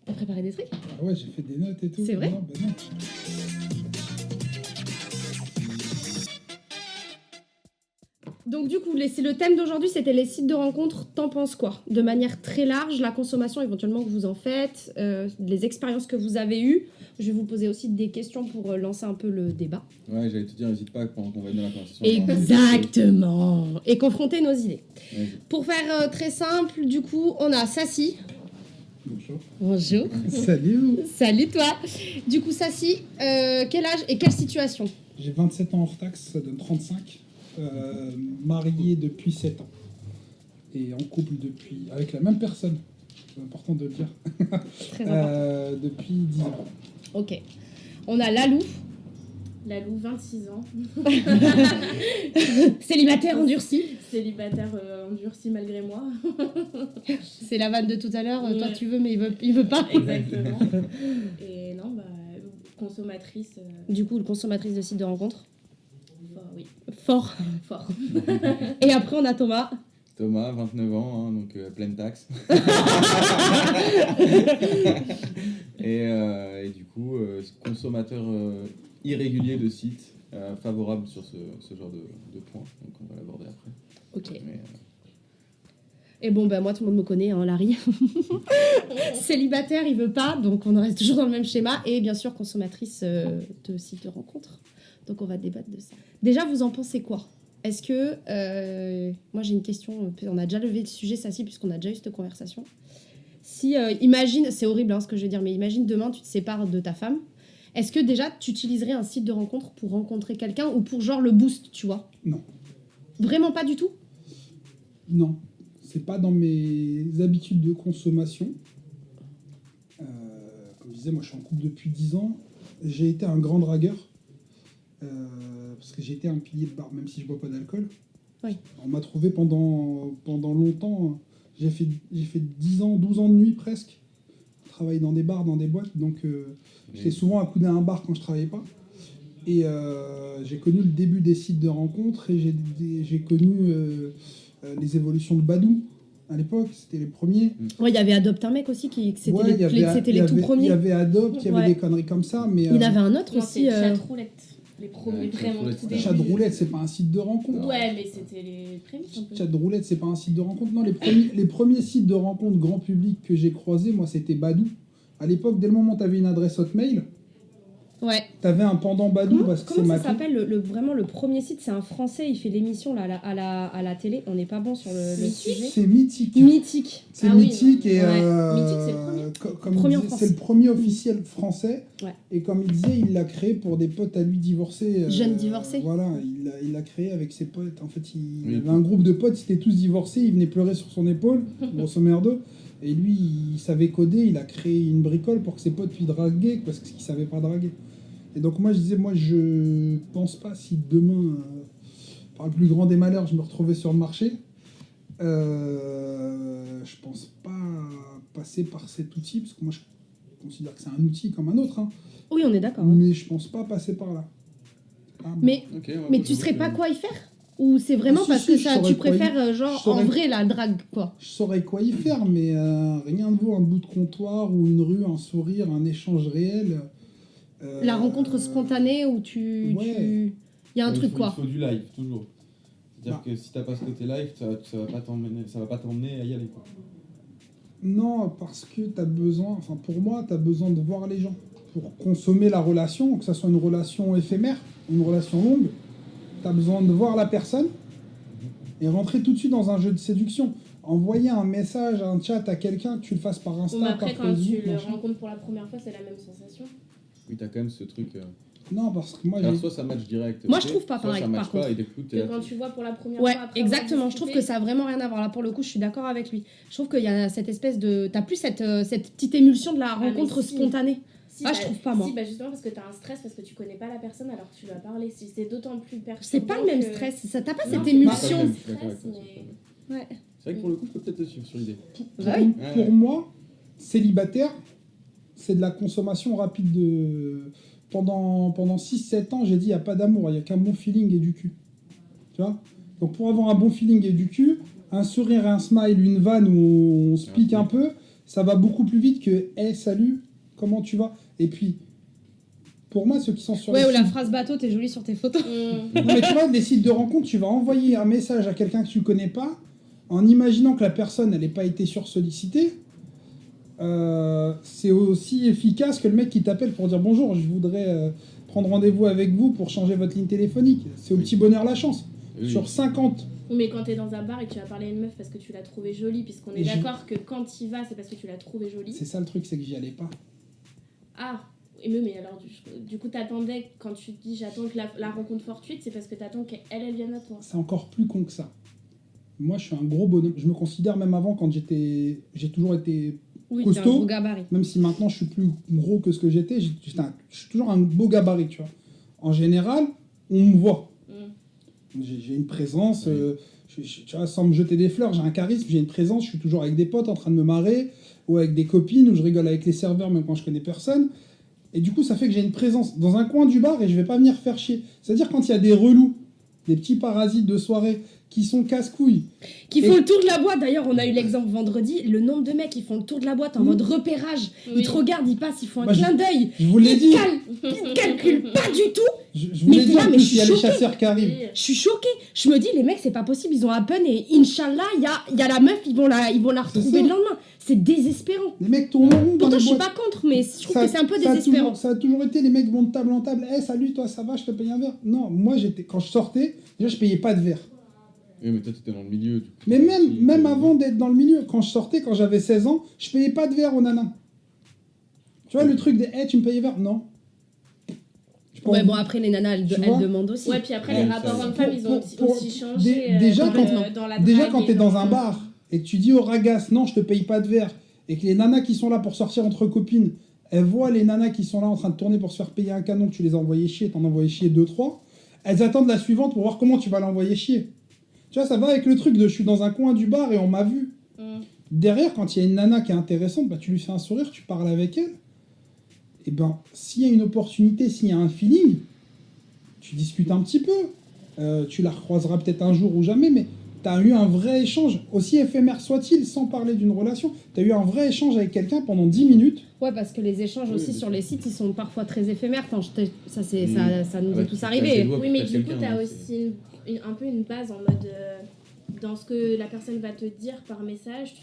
T'as préparé des trucs? Ah ouais, j'ai fait des notes et tout. C'est vrai? Non, bah non. Donc du coup, c'est le thème d'aujourd'hui, c'était les sites de rencontres. T'en penses quoi? De manière très large, la consommation éventuellement que vous en faites, les expériences que vous avez eues. Je vais vous poser aussi des questions pour lancer un peu le débat. Ouais, j'allais te dire, n'hésite pas pendant qu'on va dans la conversation. Exactement. Et confronter nos idées. Ouais. Pour faire très simple, du coup, on a Sassy. Bonjour. Bonjour. Salut. Salut toi. Du coup, Sassy, quel âge et quelle situation? J'ai 27 ans hors taxe, ça donne 35. Marié depuis 7 ans. Et en couple avec la même personne. C'est important de le dire. Très important. Depuis 10 ans. Ok. On a Lalou. Lalou, 26 ans. Célibataire endurci. Célibataire endurci malgré moi. C'est la vanne de tout à l'heure. Ouais. Toi, tu veux, mais il veut pas. Exactement. Et non, consommatrice. Du coup, consommatrice de sites de rencontres. Oui. Fort. Fort. Et après, on a Thomas. Thomas, 29 ans, hein, donc pleine taxe. et du coup, consommateur irrégulier de sites, favorable sur ce genre de points. Donc on va l'aborder après. Ok. Mais, Et bon, moi, tout le monde me connaît, hein, Larry. Célibataire, il veut pas, donc on en reste toujours dans le même schéma. Et bien sûr, consommatrice de sites de rencontres. Donc on va débattre de ça. Déjà, vous en pensez quoi? Est-ce que... moi, j'ai une question. On a déjà levé le sujet, ça, puisqu'on a déjà eu cette conversation. Si, imagine, c'est horrible ce que je veux dire, mais imagine demain, tu te sépares de ta femme. Est-ce que déjà, tu utiliserais un site de rencontre pour rencontrer quelqu'un ou pour genre le boost, tu vois? Non. Vraiment pas du tout? Non. C'est pas dans mes habitudes de consommation. Comme je disais, moi je suis en couple depuis 10 ans. J'ai été un grand dragueur. Parce que j'ai été un pilier de bar, même si je bois pas d'alcool. Oui. On m'a trouvé pendant longtemps. J'ai fait 10 ans, 12 ans de nuit presque. Travailler dans des bars, dans des boîtes. Donc j'étais souvent accoudé à un bar quand je travaillais pas. Et j'ai connu le début des sites de rencontres et j'ai connu les évolutions de Badoo. À l'époque, c'était les premiers. Ouais, il y avait Adopte un mec aussi, c'était Ouais, c'était les tout premiers. Il y avait Adopte, il y avait Ouais. des conneries comme ça. Mais, Il y en avait un autre Non, aussi. c'est Chatroulette. Les premiers, vraiment Chatroulette, tout c'est Chat début. de roulette, c'est pas un site de rencontre. Ouais, mais c'était les prémices un peu. Chat de roulette, c'est pas un site de rencontre. Non, les premiers sites de rencontre grand public que j'ai croisés, moi, c'était Badoo. À l'époque, dès le moment où tu avais une adresse hotmail, Ouais. tu avais un pendant Badoo parce que c'est Comment ça ma s'appelle vraiment le premier site? C'est un français, il fait l'émission là, à la télé. On n'est pas bon sur le Mythique. sujet. C'est mythique. Mythique. C'est Ah oui, mythique non, et ouais. Mythique, c'est le premier. comme Premier il en disait, France. c'est le premier officiel français. Ouais. Et comme il disait, il l'a créé pour des potes à lui divorcés. Jeunes divorcés. Voilà, il l'a créé avec ses potes. En fait, il Oui. avait un groupe de potes, ils étaient tous divorcés, ils venaient pleurer sur son épaule, grosso merdo. Et lui, il savait coder, il a créé une bricole pour que ses potes puissent draguer, parce qu'il savait pas draguer. Et donc moi, je disais, moi, je pense pas si demain, par le plus grand des malheurs, je me retrouvais sur le marché, je pense pas passer par cet outil, parce que moi, je considère que c'est un outil comme un autre, hein, Oui, on est d'accord. mais je pense pas passer par là. Ah, bon. Mais, Ok, ouais, mais moi, tu j'avoue saurais que- pas quoi y faire? Ou c'est vraiment Ah, si, parce si, que je ça, saurais tu quoi y- préfères je genre saurais- en vrai la drague quoi? Je saurais quoi y faire, mais rien de vaut un bout de comptoir ou une rue, un sourire, un échange réel. La rencontre spontanée où ouais. il y a un Ouais, truc il quoi. faut du live, toujours. C'est-à-dire Bah. que si t'as pas ce côté live, ça va pas t'emmener à y aller, quoi. Non, parce que t'as besoin, enfin pour moi, t'as besoin de voir les gens. Pour consommer la relation, que ça soit une relation éphémère, une relation longue, t'as besoin de voir la personne et rentrer tout de suite dans un jeu de séduction. Envoyer un message, un chat à quelqu'un, que tu le fasses par Insta, Bon, mais après, par quand Facebook, tu le machin. rencontres pour la première fois, c'est la même sensation. Oui, t'as quand même ce truc. Non, parce que moi, Alors, j'ai... soit ça match direct. Moi, ok, je trouve pas soit pareil, ça match par pas, contre. et du coup, t'es Que là, quand tu- tu vois pour la première Ouais, fois. après exactement. avoir Je trouve que discuté, ça a vraiment rien à voir. Là, pour le coup, je suis d'accord avec lui. Je trouve qu'il y a cette espèce de... T'as plus cette petite émulsion de la mais rencontre si. spontanée. Si, Ah, je trouve pas, moi. Si, justement, parce que t'as un stress, parce que tu connais pas la personne alors que tu lui as parlé. Si c'est d'autant plus perturbant. C'est pas le même que- stress. T'as pas Non, cette c'est émulsion. pas le Je suis d'accord stress, avec toi, mais- Ouais. C'est vrai que pour le coup, je peux peut-être te suivre sur l'idée. Bah oui. Pour moi, célibataire, c'est de la consommation rapide de... Pendant 6-7 ans, j'ai dit, il n'y a pas d'amour, il n'y a qu'un bon feeling et du cul. Tu vois? Donc pour avoir un bon feeling et du cul, un sourire, un smile, une vanne où on se pique un peu, ça va beaucoup plus vite que « Hey, salut, comment tu vas ?» Et puis, pour moi, ceux qui sont sur Ouais, les ou la sites... phrase bateau, t'es jolie sur tes photos. Non, mais tu vois, les sites de rencontres, tu vas envoyer un message à quelqu'un que tu connais pas, en imaginant que la personne, elle n'ait pas été sursollicitée. C'est aussi efficace que le mec qui t'appelle pour dire « Bonjour, je voudrais prendre rendez-vous avec vous pour changer votre ligne téléphonique. » C'est au petit bonheur la chance. Oui. Sur 50... Mais quand t'es dans un bar et que tu vas parler à une meuf parce que tu l'as trouvée jolie, puisqu'on est Et d'accord que quand t'y vas, c'est parce que tu l'as trouvée jolie. C'est ça le truc, c'est que j'y allais pas. Ah, mais alors du coup t'attendais, quand tu te dis j'attends que la rencontre fortuite, c'est parce que t'attends qu'elle vienne à toi. C'est encore plus con que ça. Moi, je suis un gros bonhomme. Je me considère même avant, quand j'ai toujours été Oui, t'es un costaud, gros gabarit. même si maintenant je suis plus gros que ce que j'étais, je suis toujours un beau gabarit, tu vois. En général, on me voit. J'ai une présence, tu vois, sans me jeter des fleurs, j'ai un charisme, j'ai une présence, je suis toujours avec des potes en train de me marrer, ou avec des copines, ou je rigole avec les serveurs même quand je connais personne. Et du coup, ça fait que j'ai une présence dans un coin du bar et je vais pas venir faire chier. C'est-à-dire quand il y a des relous, des petits parasites de soirée qui sont casse-couilles. Qui font le tour de la boîte. D'ailleurs, on a eu l'exemple vendredi, le nombre de mecs qui font le tour de la boîte en mode repérage. Oui. Ils te regardent, ils passent, ils font un Bah, clin d'œil. Je vous l'ai Ils dit. te calculent pas du tout. Je vous l'ai Mais dit, là, en mais plus, je il y a suis les choquée. chasseurs qui arrivent. Je suis choquée. Je me dis, les mecs, c'est pas possible. Ils ont à peine et Inch'Allah, il y a la meuf, ils vont la C'est retrouver ça. le lendemain. C'est désespérant. Les mecs tournent en rond dans Pourtant, les je suis boîtes. pas contre, mais je trouve Ça- que c'est un peu ça a désespérant. ça a toujours été, les mecs vont de table en table. Hey, salut, toi, ça va, je te paye un verre. Non, moi, quand je sortais, déjà, je payais pas de verre. Oui, mais toi, t'étais dans le milieu. Du coup, Mais même avant d'être dans le milieu, quand je sortais, quand j'avais 16 ans, je payais pas de verre aux nanas. Tu vois, le truc de hey, tu me payes verre? Non. Ouais, bon, après, les nanas, Tu elles vois demandent aussi. Ouais, puis après Ouais, les ça, rapports ouais. hommes-femmes, ils ont aussi changé déjà, dans la Déjà, drague quand et t'es dans un le- bar et que tu dis aux ragasses, non, je te paye pas de verre, et que les nanas qui sont là pour sortir entre copines, elles voient les nanas qui sont là en train de tourner pour se faire payer un canon, que tu les as envoyées chier, t'en as envoyé chier 2-3, elles attendent la suivante pour voir comment tu vas l'envoyer chier. Tu vois, ça va avec le truc de je suis dans un coin du bar et on m'a vu. Derrière, quand il y a une nana qui est intéressante, bah, tu lui fais un sourire, tu parles avec elle. Et ben, s'il y a une opportunité, s'il y a un feeling, tu discutes un petit peu. Tu la recroiseras peut-être un jour ou jamais, mais tu as eu un vrai échange, aussi éphémère soit-il, sans parler d'une relation. Tu as eu un vrai échange avec quelqu'un pendant 10 minutes. Ouais, parce que les échanges aussi sur les sites, ils sont parfois très éphémères. Enfin, ça nous Ah est bah, tous tu arrivé. claques des doigts Oui, pour mais faire du coup, quelqu'un, t'as hein, aussi un peu une base en mode dans ce que la personne va te dire par message.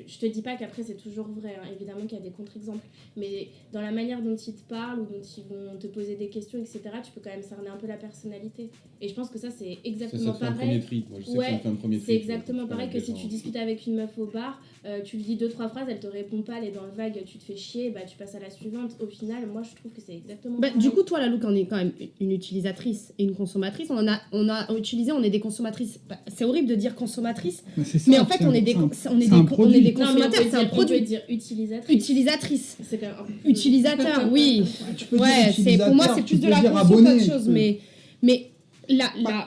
Je te dis pas qu'après c'est toujours vrai, hein. Évidemment qu'il y a des contre-exemples, mais dans la manière dont ils te parlent ou dont ils vont te poser des questions, etc., tu peux quand même cerner un peu la personnalité. Et je pense que ça c'est Ça exactement te fait un premier pareil. tri. Moi, je sais Ouais, que ça me fait un premier tri. C'est tu vois, exactement quand tu pareil parles que si avec tu des gens. discutes avec une meuf au bar, tu lui dis 2-3 phrases, elle te répond pas, elle est dans le vague, tu te fais chier, bah tu passes à la suivante. Au final, moi je trouve que c'est exactement Bah, pareil. du coup, toi, la Louk, on est quand même une utilisatrice et une consommatrice. On a utilisé, on est des consommatrices. Bah, c'est horrible de dire consommatrice, C'est mais en fait, on est des consommateurs, Non, mais c'est un on peut produit. dire utilisatrice. Utilisatrice. C'est quand même un peu- Utilisateur, oui. Tu peux dire Ouais, c'est pour moi, utilisateur, c'est tu plus de peux la dire conso abonné, qu'autre chose. tu peux- Mais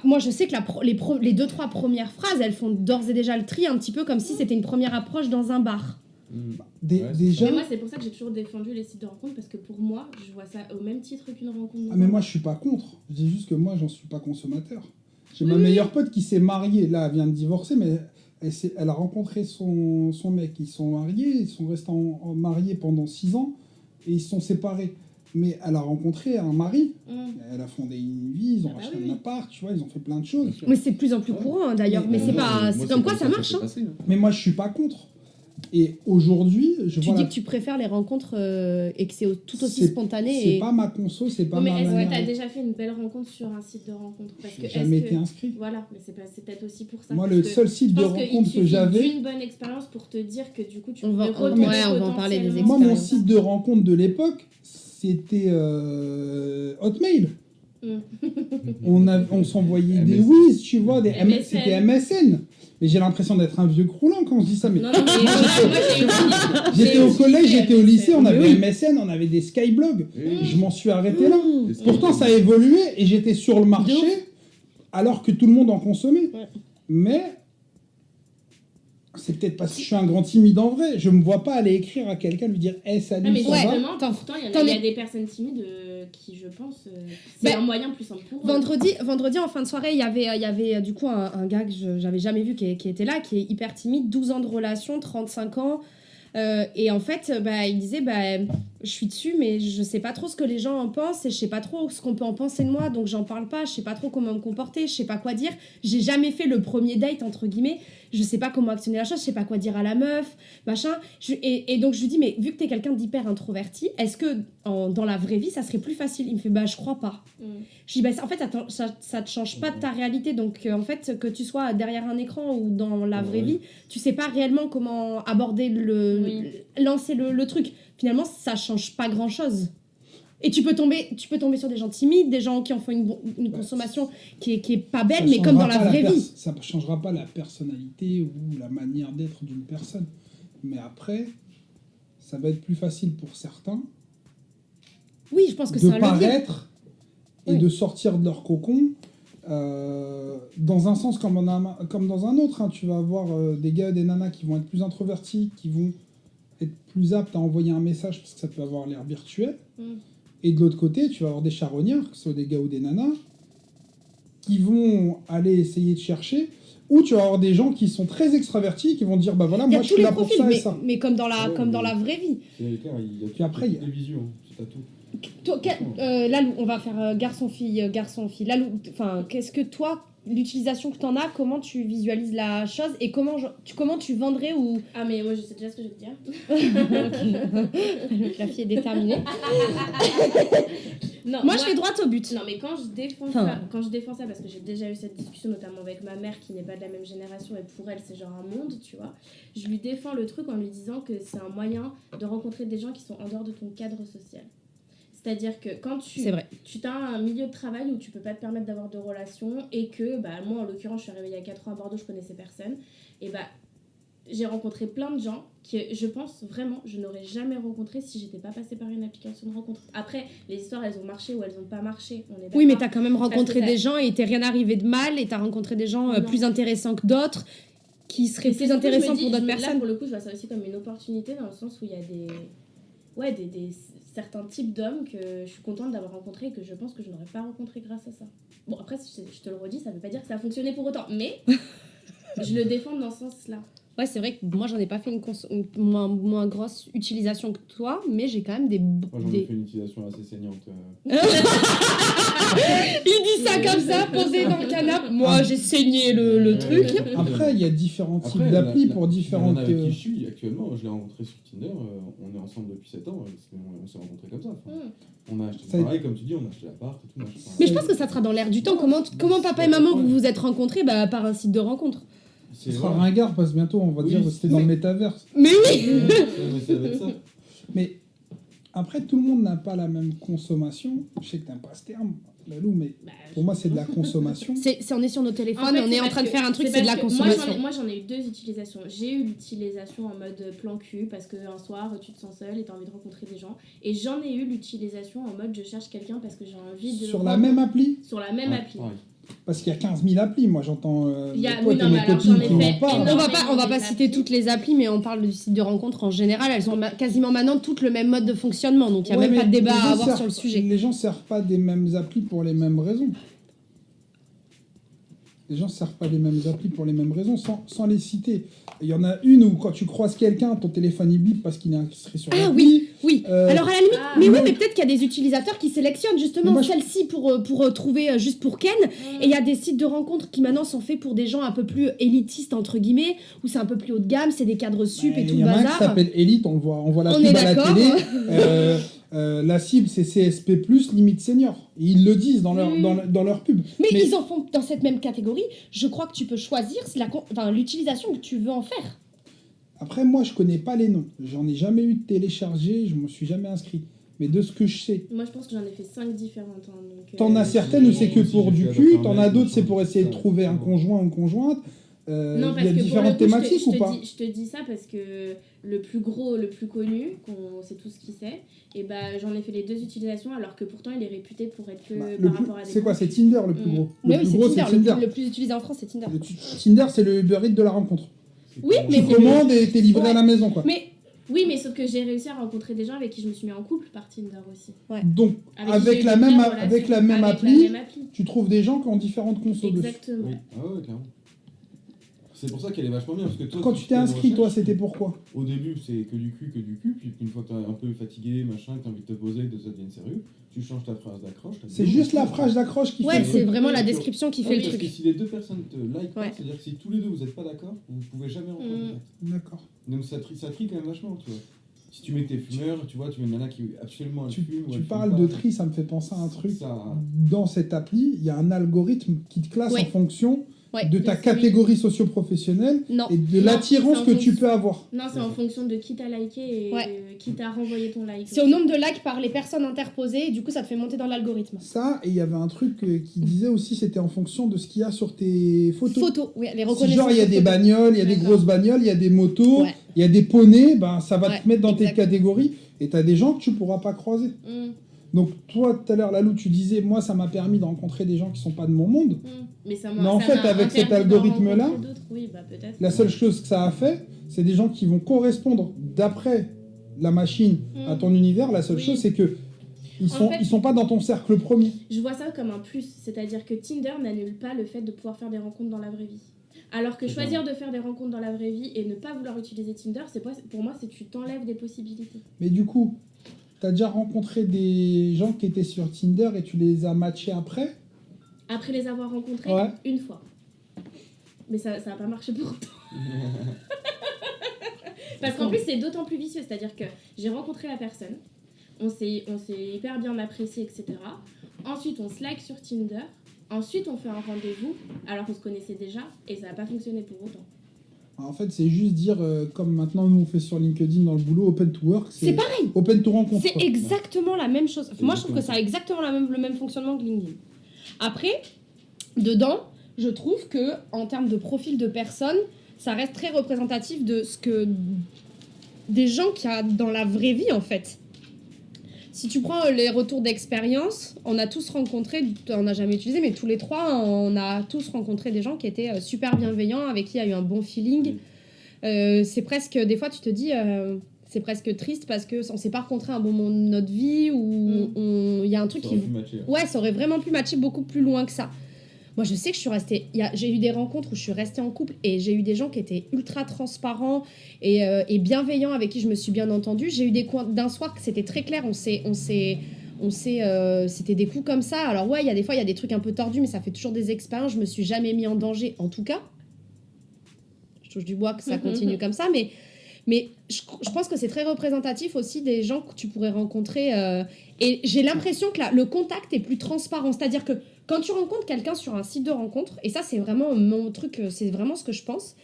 moi, je sais que les 2-3 premières phrases, elles font d'ores et déjà le tri, un petit peu comme si c'était une première approche dans un bar. Ouais, c'est Déjà, Mais moi, c'est pour ça que j'ai toujours défendu les sites de rencontres, parce que pour moi, je vois ça au même titre qu'une rencontre. mais moi je suis pas contre. Je dis juste que moi j'en suis pas consommateur. J'ai ma meilleure pote qui s'est mariée, là elle vient de divorcer, mais elle a rencontré son mec. Ils sont mariés, ils sont restés mariés pendant 6 ans et ils se sont séparés. Mais elle a rencontré un mari, elle a fondé une vie, ils ont Ah bah racheté oui. un appart, tu vois, ils ont fait plein de choses. Mais c'est de plus en plus courant, hein, d'ailleurs. Mais c'est pas, c'est comme quoi ça marche. Hein. Mais moi je suis pas contre. Et aujourd'hui, je Tu vois dis la- que tu préfères les rencontres et que c'est tout aussi C'est- spontané. C'est Et... pas ma conso, c'est pas mais ma est-ce que manière. t'as déjà fait une belle rencontre sur un site de rencontre? Parce que J'ai est-ce jamais que- été inscrit. Voilà, mais c'est peut-être aussi pour ça. Moi, parce le que seul site je de pense qu'il rencontre que suffit j'avais, d'une bonne expérience pour te dire que du coup, tu On va- peux ouais, retomber on va en parler des potentiellement. moi, mon expérience. site de rencontre de l'époque, c'était Hotmail. On s'envoyait des MSN. whiz, tu vois, MSN. c'était MSN. Mais j'ai l'impression d'être un vieux croulant quand je dis ça. Mais Non, non, mais moi, j'ai eu- j'étais j'ai au utilisé collège, j'étais au lycée, on avait Oui. MSN, on avait des skyblogs. Oui. Je m'en suis arrêté là. Mmh. Pourtant, ça a évolué et j'étais sur le marché alors que tout le monde en consommait. Ouais. Mais c'est peut-être parce que je suis un grand timide en vrai. Je me vois pas aller écrire à quelqu'un, lui dire hey, salut, Ah, mais ça ouais. va justement, T'en- pourtant, il y t'en a es- des personnes timides qui, je pense, c'est Ben, un moyen plus simple pour eux. Vendredi, en fin de soirée, il y avait du coup un gars que j'avais jamais vu qui était là, qui est hyper timide, 12 ans de relation, 35 ans. Et en fait, il disait, je suis dessus, mais je sais pas trop ce que les gens en pensent et je sais pas trop ce qu'on peut en penser de moi, donc j'en parle pas, je sais pas trop comment me comporter, je sais pas quoi dire. J'ai jamais fait le premier date, entre guillemets, je sais pas comment actionner la chose, je sais pas quoi dire à la meuf, machin. Et donc je lui dis, mais vu que t'es quelqu'un d'hyper introverti, est-ce que dans la vraie vie, ça serait plus facile? Il me fait, je crois pas. Je dis, en fait, ça te change pas de ta réalité, donc en fait, que tu sois derrière un écran ou dans la vraie vie, tu sais pas réellement comment aborder lancer le truc. Finalement, ça change pas grand chose. Et tu peux tomber sur des gens timides, des gens qui en font une consommation qui est pas belle, mais comme dans la vraie vie. Ça ne changera pas la personnalité ou la manière d'être d'une personne. Mais après, ça va être plus facile pour certains oui, je pense que c'est un de paraître et de sortir de leur cocon. Dans un sens comme dans un autre, hein. Tu vas avoir des gars et des nanas qui vont être plus introvertis, qui vont être plus aptes à envoyer un message parce que ça peut avoir l'air virtuel. Et de l'autre côté, tu vas avoir des charognards, que ce soit des gars ou des nanas, qui vont aller essayer de chercher, ou tu vas avoir des gens qui sont très extravertis, qui vont dire, moi je suis là pour ça et ça. Mais comme dans la vraie vie. C'est clair, il y a après, des visions, c'est pas tout. Lalou, on va faire garçon-fille. Lalou, qu'est-ce que toi, l'utilisation que t'en as, comment tu visualises la chose et comment tu vendrais ou... Ah mais moi je sais déjà ce que je vais te dire. La fille est déterminée. Non, moi je vais droit au but. Non mais quand je défends ça, parce que j'ai déjà eu cette discussion notamment avec ma mère qui n'est pas de la même génération et pour elle c'est genre un monde, tu vois. Je lui défends le truc en lui disant que c'est un moyen de rencontrer des gens qui sont en dehors de ton cadre social. C'est-à-dire que quand tu as un milieu de travail où tu peux pas te permettre d'avoir de relations et que, moi en l'occurrence, je suis arrivée il y a 4 ans à Bordeaux, je connaissais personne, et j'ai rencontré plein de gens que je pense vraiment je n'aurais jamais rencontré si j'étais pas passée par une application de rencontre. Après, les histoires elles ont marché ou elles ont pas marché, on est d'accord. Oui, mais t'as quand même rencontré des gens et il t'est rien arrivé de mal et t'as rencontré des gens plus intéressants que d'autres qui seraient plus intéressants pour d'autres personnes. Là, pour le coup, je vois ça aussi comme une opportunité dans le sens où il y a des certains types d'hommes que je suis contente d'avoir rencontrés et que je pense que je n'aurais pas rencontré grâce à ça. Bon, après, je te le redis, ça veut pas dire que ça a fonctionné pour autant, mais je le défends dans ce sens-là. Ouais, c'est vrai que moi, j'en ai pas fait une moins grosse utilisation que toi, mais j'ai quand même des... Moi, j'en ai fait une utilisation assez saignante. Il dit ça comme ça, posé dans le canapé. Moi, j'ai saigné le truc. Après, il y a différents types d'applis pour différentes... Avec qui je suis actuellement, je l'ai rencontré sur Tinder, on est ensemble depuis 7 ans, on s'est rencontrés comme ça. On a acheté pareil, comme tu dis, on a acheté l'appart et tout. Mais je pense que ça sera dans l'air du temps. Comment papa et maman vous vous êtes rencontrés par un site de rencontre? Ce sera ringard parce que bientôt on va dire que c'était dans le métaverse. Mais oui. Mais ça va être ça. Mais après, tout le monde n'a pas la même consommation. Je sais que t'aimes pas ce terme, Lalou, mais pour moi c'est de la consommation. On est sur nos téléphones, on est en train de faire un truc, c'est de la consommation. Moi j'en ai eu 2 utilisations. J'ai eu l'utilisation en mode plan cul parce qu'un soir tu te sens seule et t'as envie de rencontrer des gens. Et j'en ai eu l'utilisation en mode je cherche quelqu'un parce que j'ai envie de... Sur la même appli. Sur la même appli. Ouais. Parce qu'il y a 15 000 applis, moi j'entends mes potes et mes copines qui m'en parlent. On va pas citer toutes les applis, mais on parle du site de rencontre en général. Elles ont quasiment maintenant toutes le même mode de fonctionnement, donc il n'y a même pas de débat à avoir sur le sujet. Les gens ne servent pas des mêmes applis pour les mêmes raisons. Les gens ne servent pas des mêmes applis pour les mêmes raisons, sans les citer. Il y en a une où quand tu croises quelqu'un, ton téléphone il bip parce qu'il est inscrit sur l'appli. Oui. Alors à la limite, mais peut-être qu'il y a des utilisateurs qui sélectionnent justement celle-ci pour trouver juste pour Ken. Et il y a des sites de rencontres qui maintenant sont faits pour des gens un peu plus élitistes entre guillemets, où c'est un peu plus haut de gamme, c'est des cadres sup et tout le bazar. Il y en a un qui s'appelle Elite, on voit la pub à la télé. La cible c'est CSP+, limite senior. Et ils le disent dans leur pub. Mais ils en font dans cette même catégorie. Je crois que tu peux choisir l'utilisation que tu veux en faire. Après, moi, je connais pas les noms. J'en ai jamais eu de téléchargé, je me suis jamais inscrit. Mais de ce que je sais... Moi, je pense que j'en ai fait 5 différentes. T'en as certaines où c'est que pour du cul, t'en as d'autres c'est pour essayer de trouver un conjoint ou une conjointe. Non, parce il y a que différentes thématiques ou pas? Je te dis ça parce que le plus gros, le plus connu, qu'on sait tous qui c'est, et j'en ai fait les 2 utilisations alors que pourtant il est réputé pour être que par rapport à des... C'est quoi? C'est Tinder le plus gros? Le plus gros c'est Tinder. Le plus utilisé en France c'est Tinder. Tinder c'est le Uber Eats de la rencontre. Oui, mais tu commandes et t'es livré à la maison quoi. Oui, mais sauf que j'ai réussi à rencontrer des gens avec qui je me suis mis en couple par Tinder aussi. Ouais. Donc, avec la même appli, tu trouves des gens qui ont différentes consos dessus. Exactement. Oui. Ah ouais, clairement. C'est pour ça qu'elle est vachement bien. Parce que toi, Quand tu t'es fais une inscrit, toi, recherche, c'était pourquoi? Au début, c'est que du cul. Puis une fois que t'es un peu fatigué, machin, que t'as envie de te poser, que ça devienne sérieux, tu changes ta phrase d'accroche. C'est juste la phrase d'accroche qui fait Ouais, le c'est truc. vraiment la description qui fait le Parce que truc. si les deux personnes te like pas, Ouais. c'est-à-dire que si tous les deux vous êtes pas d'accord, vous pouvez jamais rentrer en contact. D'accord. Donc ça trie quand même vachement, tu vois. Si tu mets que t'es fumeur, tu vois, tu mets une nana qui absolument elle Tu, fume. ou tu elle parles fume de pas. tri, ça me fait penser à un truc. Ça... Dans cette appli, il y a un algorithme qui te classe Ouais. en fonction Ouais. de ta Oui. catégorie socio-professionnelle Non. et de Non, l'attirance c'est en que tu fonction- peux avoir. Non, c'est en fonction de qui t'a liké et Ouais. qui t'a renvoyé ton like. C'est au nombre de likes par les personnes interposées et du coup ça te fait monter dans l'algorithme. Ça, et il y avait un truc qui disait aussi c'était en fonction de ce qu'il y a sur tes photos. Photos, oui, les Si reconnaissances. genre il y a de des photos. bagnoles, il y a des D'accord. grosses bagnoles, il y a des motos, Ouais. il y a des poneys, ben, ça va Ouais, te mettre dans tes exact. catégories et tu as des gens que tu pourras pas croiser. Mm, Donc toi, tout à l'heure, Lalou, tu disais, moi, ça m'a permis de rencontrer des gens qui sont pas de mon monde. mm. Mais ça Mais en ça fait, m'a avec cet interdit d'en algorithme-là, rencontrer d'autres. Oui, bah peut-être. La seule chose que ça a fait, c'est des gens qui vont correspondre d'après la machine à ton univers. La seule Oui. chose, c'est que ils fait- sont pas dans ton cercle premier. Je vois ça comme un plus, c'est-à-dire que Tinder n'annule pas le fait de pouvoir faire des rencontres dans la vraie vie. Alors que choisir de faire des rencontres dans la vraie vie et ne pas vouloir utiliser Tinder, pour moi, c'est tu t'enlèves des possibilités. Mais du coup, t'as déjà rencontré des gens qui étaient sur Tinder et tu les as matchés après? Après les avoir rencontrés, Ouais. une fois. Mais ça n'a pas marché pour autant. Parce qu'en plus, c'est d'autant plus vicieux, c'est-à-dire que j'ai rencontré la personne, on s'est hyper bien apprécié, etc. Ensuite, on se like sur Tinder. Ensuite, on fait un rendez-vous, alors qu'on se connaissait déjà, et ça n'a pas fonctionné pour autant. En fait, c'est juste dire, comme maintenant nous on fait sur LinkedIn dans le boulot, open to work, C'est pareil. open to rencontre. C'est quoi. exactement la même chose. C'est Moi, je trouve que exactement ça a exactement le même fonctionnement que LinkedIn. Après, dedans, je trouve que en termes de profil de personnes, ça reste très représentatif de ce que des gens qu'il y a dans la vraie vie, en fait. Si tu prends les retours d'expérience, on a tous rencontré, on n'a jamais utilisé, mais tous les trois, on a tous rencontré des gens qui étaient super bienveillants, avec qui il y a eu un bon feeling. C'est presque, des fois, tu te dis, c'est presque triste parce qu'on s'est pas rencontré à un bon moment de notre vie, ou il y a un truc Ça qui... aurait pu matcher, ouais. Ouais, ça aurait vraiment pu matcher beaucoup plus loin que ça. Moi, je sais que je suis restée... J'ai eu des rencontres où je suis restée en couple et j'ai eu des gens qui étaient ultra transparents et bienveillants, avec qui je me suis bien entendue. J'ai eu des coins d'un soir que c'était très clair. C'était des coups comme ça. Alors ouais, il y a des fois, il y a des trucs un peu tordus, mais ça fait toujours des expériences. Je me suis jamais mis en danger, en tout cas. Je touche du bois que ça continue comme ça, mais je pense que c'est très représentatif aussi des gens que tu pourrais rencontrer. Et j'ai l'impression que le contact est plus transparent. C'est-à-dire que quand tu rencontres quelqu'un sur un site de rencontre, et ça c'est vraiment mon truc, c'est vraiment ce que je pense,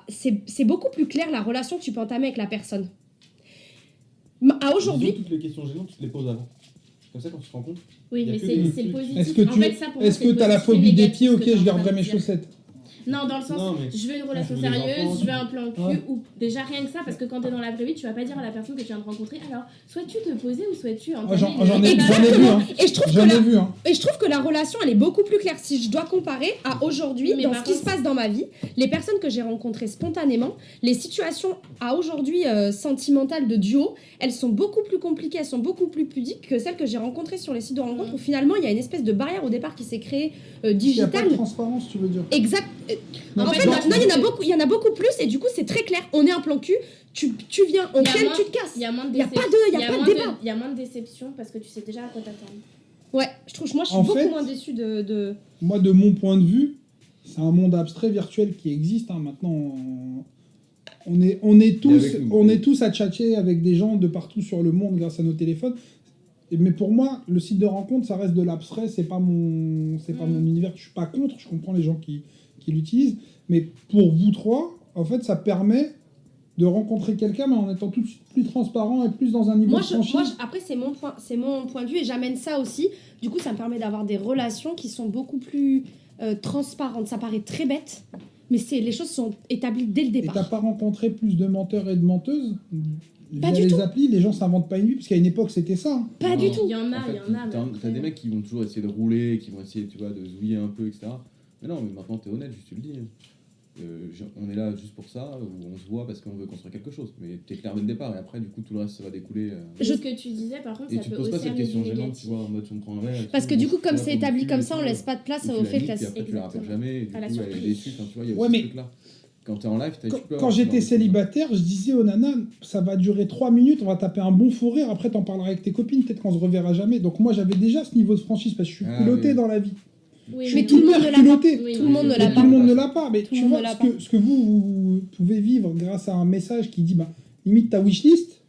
c'est beaucoup plus clair la relation que tu peux entamer avec la personne. À aujourd'hui... Disons, toutes les questions gênantes, tu te les poses avant. Comme ça, quand tu te rencontres, Oui, Il y a mais que c'est des c'est le trucs. positif. Est-ce que En tu fait, ça, pour moi, est-ce c'est que le t'as la positif et phobie des négatif, pieds? ce Ok, que t'es en je train garderai de mes dire. chaussettes. Non, dans le sens, Non, mais- je veux une relation je veux des sérieuse, enfants, je veux un plan cul, Ouais. ou déjà rien que ça, parce que quand t'es dans la vraie vie, tu vas pas dire à la personne que tu viens de rencontrer, alors, souhaites-tu te poser ou souhaites-tu entamer J'en une ai relation vu, hein. Et je trouve que J'en ai la- vu, hein. Et je trouve que la relation, elle est beaucoup plus claire. Si je dois comparer à aujourd'hui, Mais dans par ce qui se contre- passe dans ma vie, les personnes que j'ai rencontrées spontanément, les situations à aujourd'hui sentimentales de duo, elles sont beaucoup plus compliquées, elles sont beaucoup plus pudiques que celles que j'ai rencontrées sur les sites de rencontres, où finalement, il y a une espèce de barrière au départ qui s'est créée Il n'y a pas de digitale. transparence, tu veux dire. Exact. Non, En mais fait, dans- non, il y en a beaucoup plus, et du coup, c'est très clair. On est un plan cul, tu viens, on Il y a quiel, moins- tu te casses. Il y a moins de Il y a pas déception. de- il y a pas de moins débat. Il y a moins de déception parce que tu sais déjà à quoi t'attendre. Ouais, moi, je suis En beaucoup fait- moins déçue de... Moi, de mon point de vue, c'est un monde abstrait virtuel qui existe. Hein. Maintenant, on est avec nous. tous à tchatcher avec des gens de partout sur le monde grâce à nos téléphones. Mais pour moi, le site de rencontre, ça reste de l'abstrait. C'est pas mon univers. Je suis pas contre. Je comprends les gens qui l'utilisent. Mais pour vous trois, en fait, ça permet de rencontrer quelqu'un, mais en étant tout de suite plus transparent et plus dans un niveau de franchise. Après, c'est mon point de vue et j'amène ça aussi. Du coup, ça me permet d'avoir des relations qui sont beaucoup plus transparentes. Ça paraît très bête, mais les choses sont établies dès le Et t'as départ. pas rencontré plus de menteurs et de menteuses Pas via du les tout. applis, les gens s'inventent pas une vie, parce qu'à une époque, c'était ça. Hein. Pas Non, du non. tout. Il y en a, En fait, il y en a. mais T'as après- des mecs qui vont toujours essayer de rouler, qui vont essayer, tu vois, de zouiller un peu, etc. Mais non, mais maintenant t'es honnête, juste tu le dis. on est là juste pour ça, ou on se voit parce qu'on veut construire quelque chose. Mais t'es clair dès le départ, et après, du coup, tout le reste, ça va découler. Ce que tu disais, par contre, Et ça tu peut te poses pas aussi cette amener question du gênante, négatif. tu vois, en mode on prend un verre. et Parce tout, que du on coup, comme se c'est tape établi dessus comme et ça, on tout, laisse pas de place ou au tu la fait que niques, la... puis après, tu la rappelles Exactement. jamais, et du À la coup, elle est surprise. déçue. Enfin, tu vois, il y a Ouais, aussi mais- ce truc-là. Quand t'es en live, tu peux avoir Quand ce j'étais genre de célibataire, je disais aux nanas, ça va durer 3 minutes, on va taper un bon fou rire, après t'en parleras avec tes copines, peut-être qu'on se reverra jamais. Donc moi j'avais déjà ce niveau de franchise parce que je suis Ah, culotté oui. dans la vie. Oui, Mais mais tout le oui. monde ne l'a pas. culotté. Oui, Tout le monde ne oui, l'a oui, Tout le pas. monde ne l'a pas, mais Tout le tu monde vois, ne l'a ce que vous pouvez vivre grâce à un message qui dit, bah, limite ta wishlist,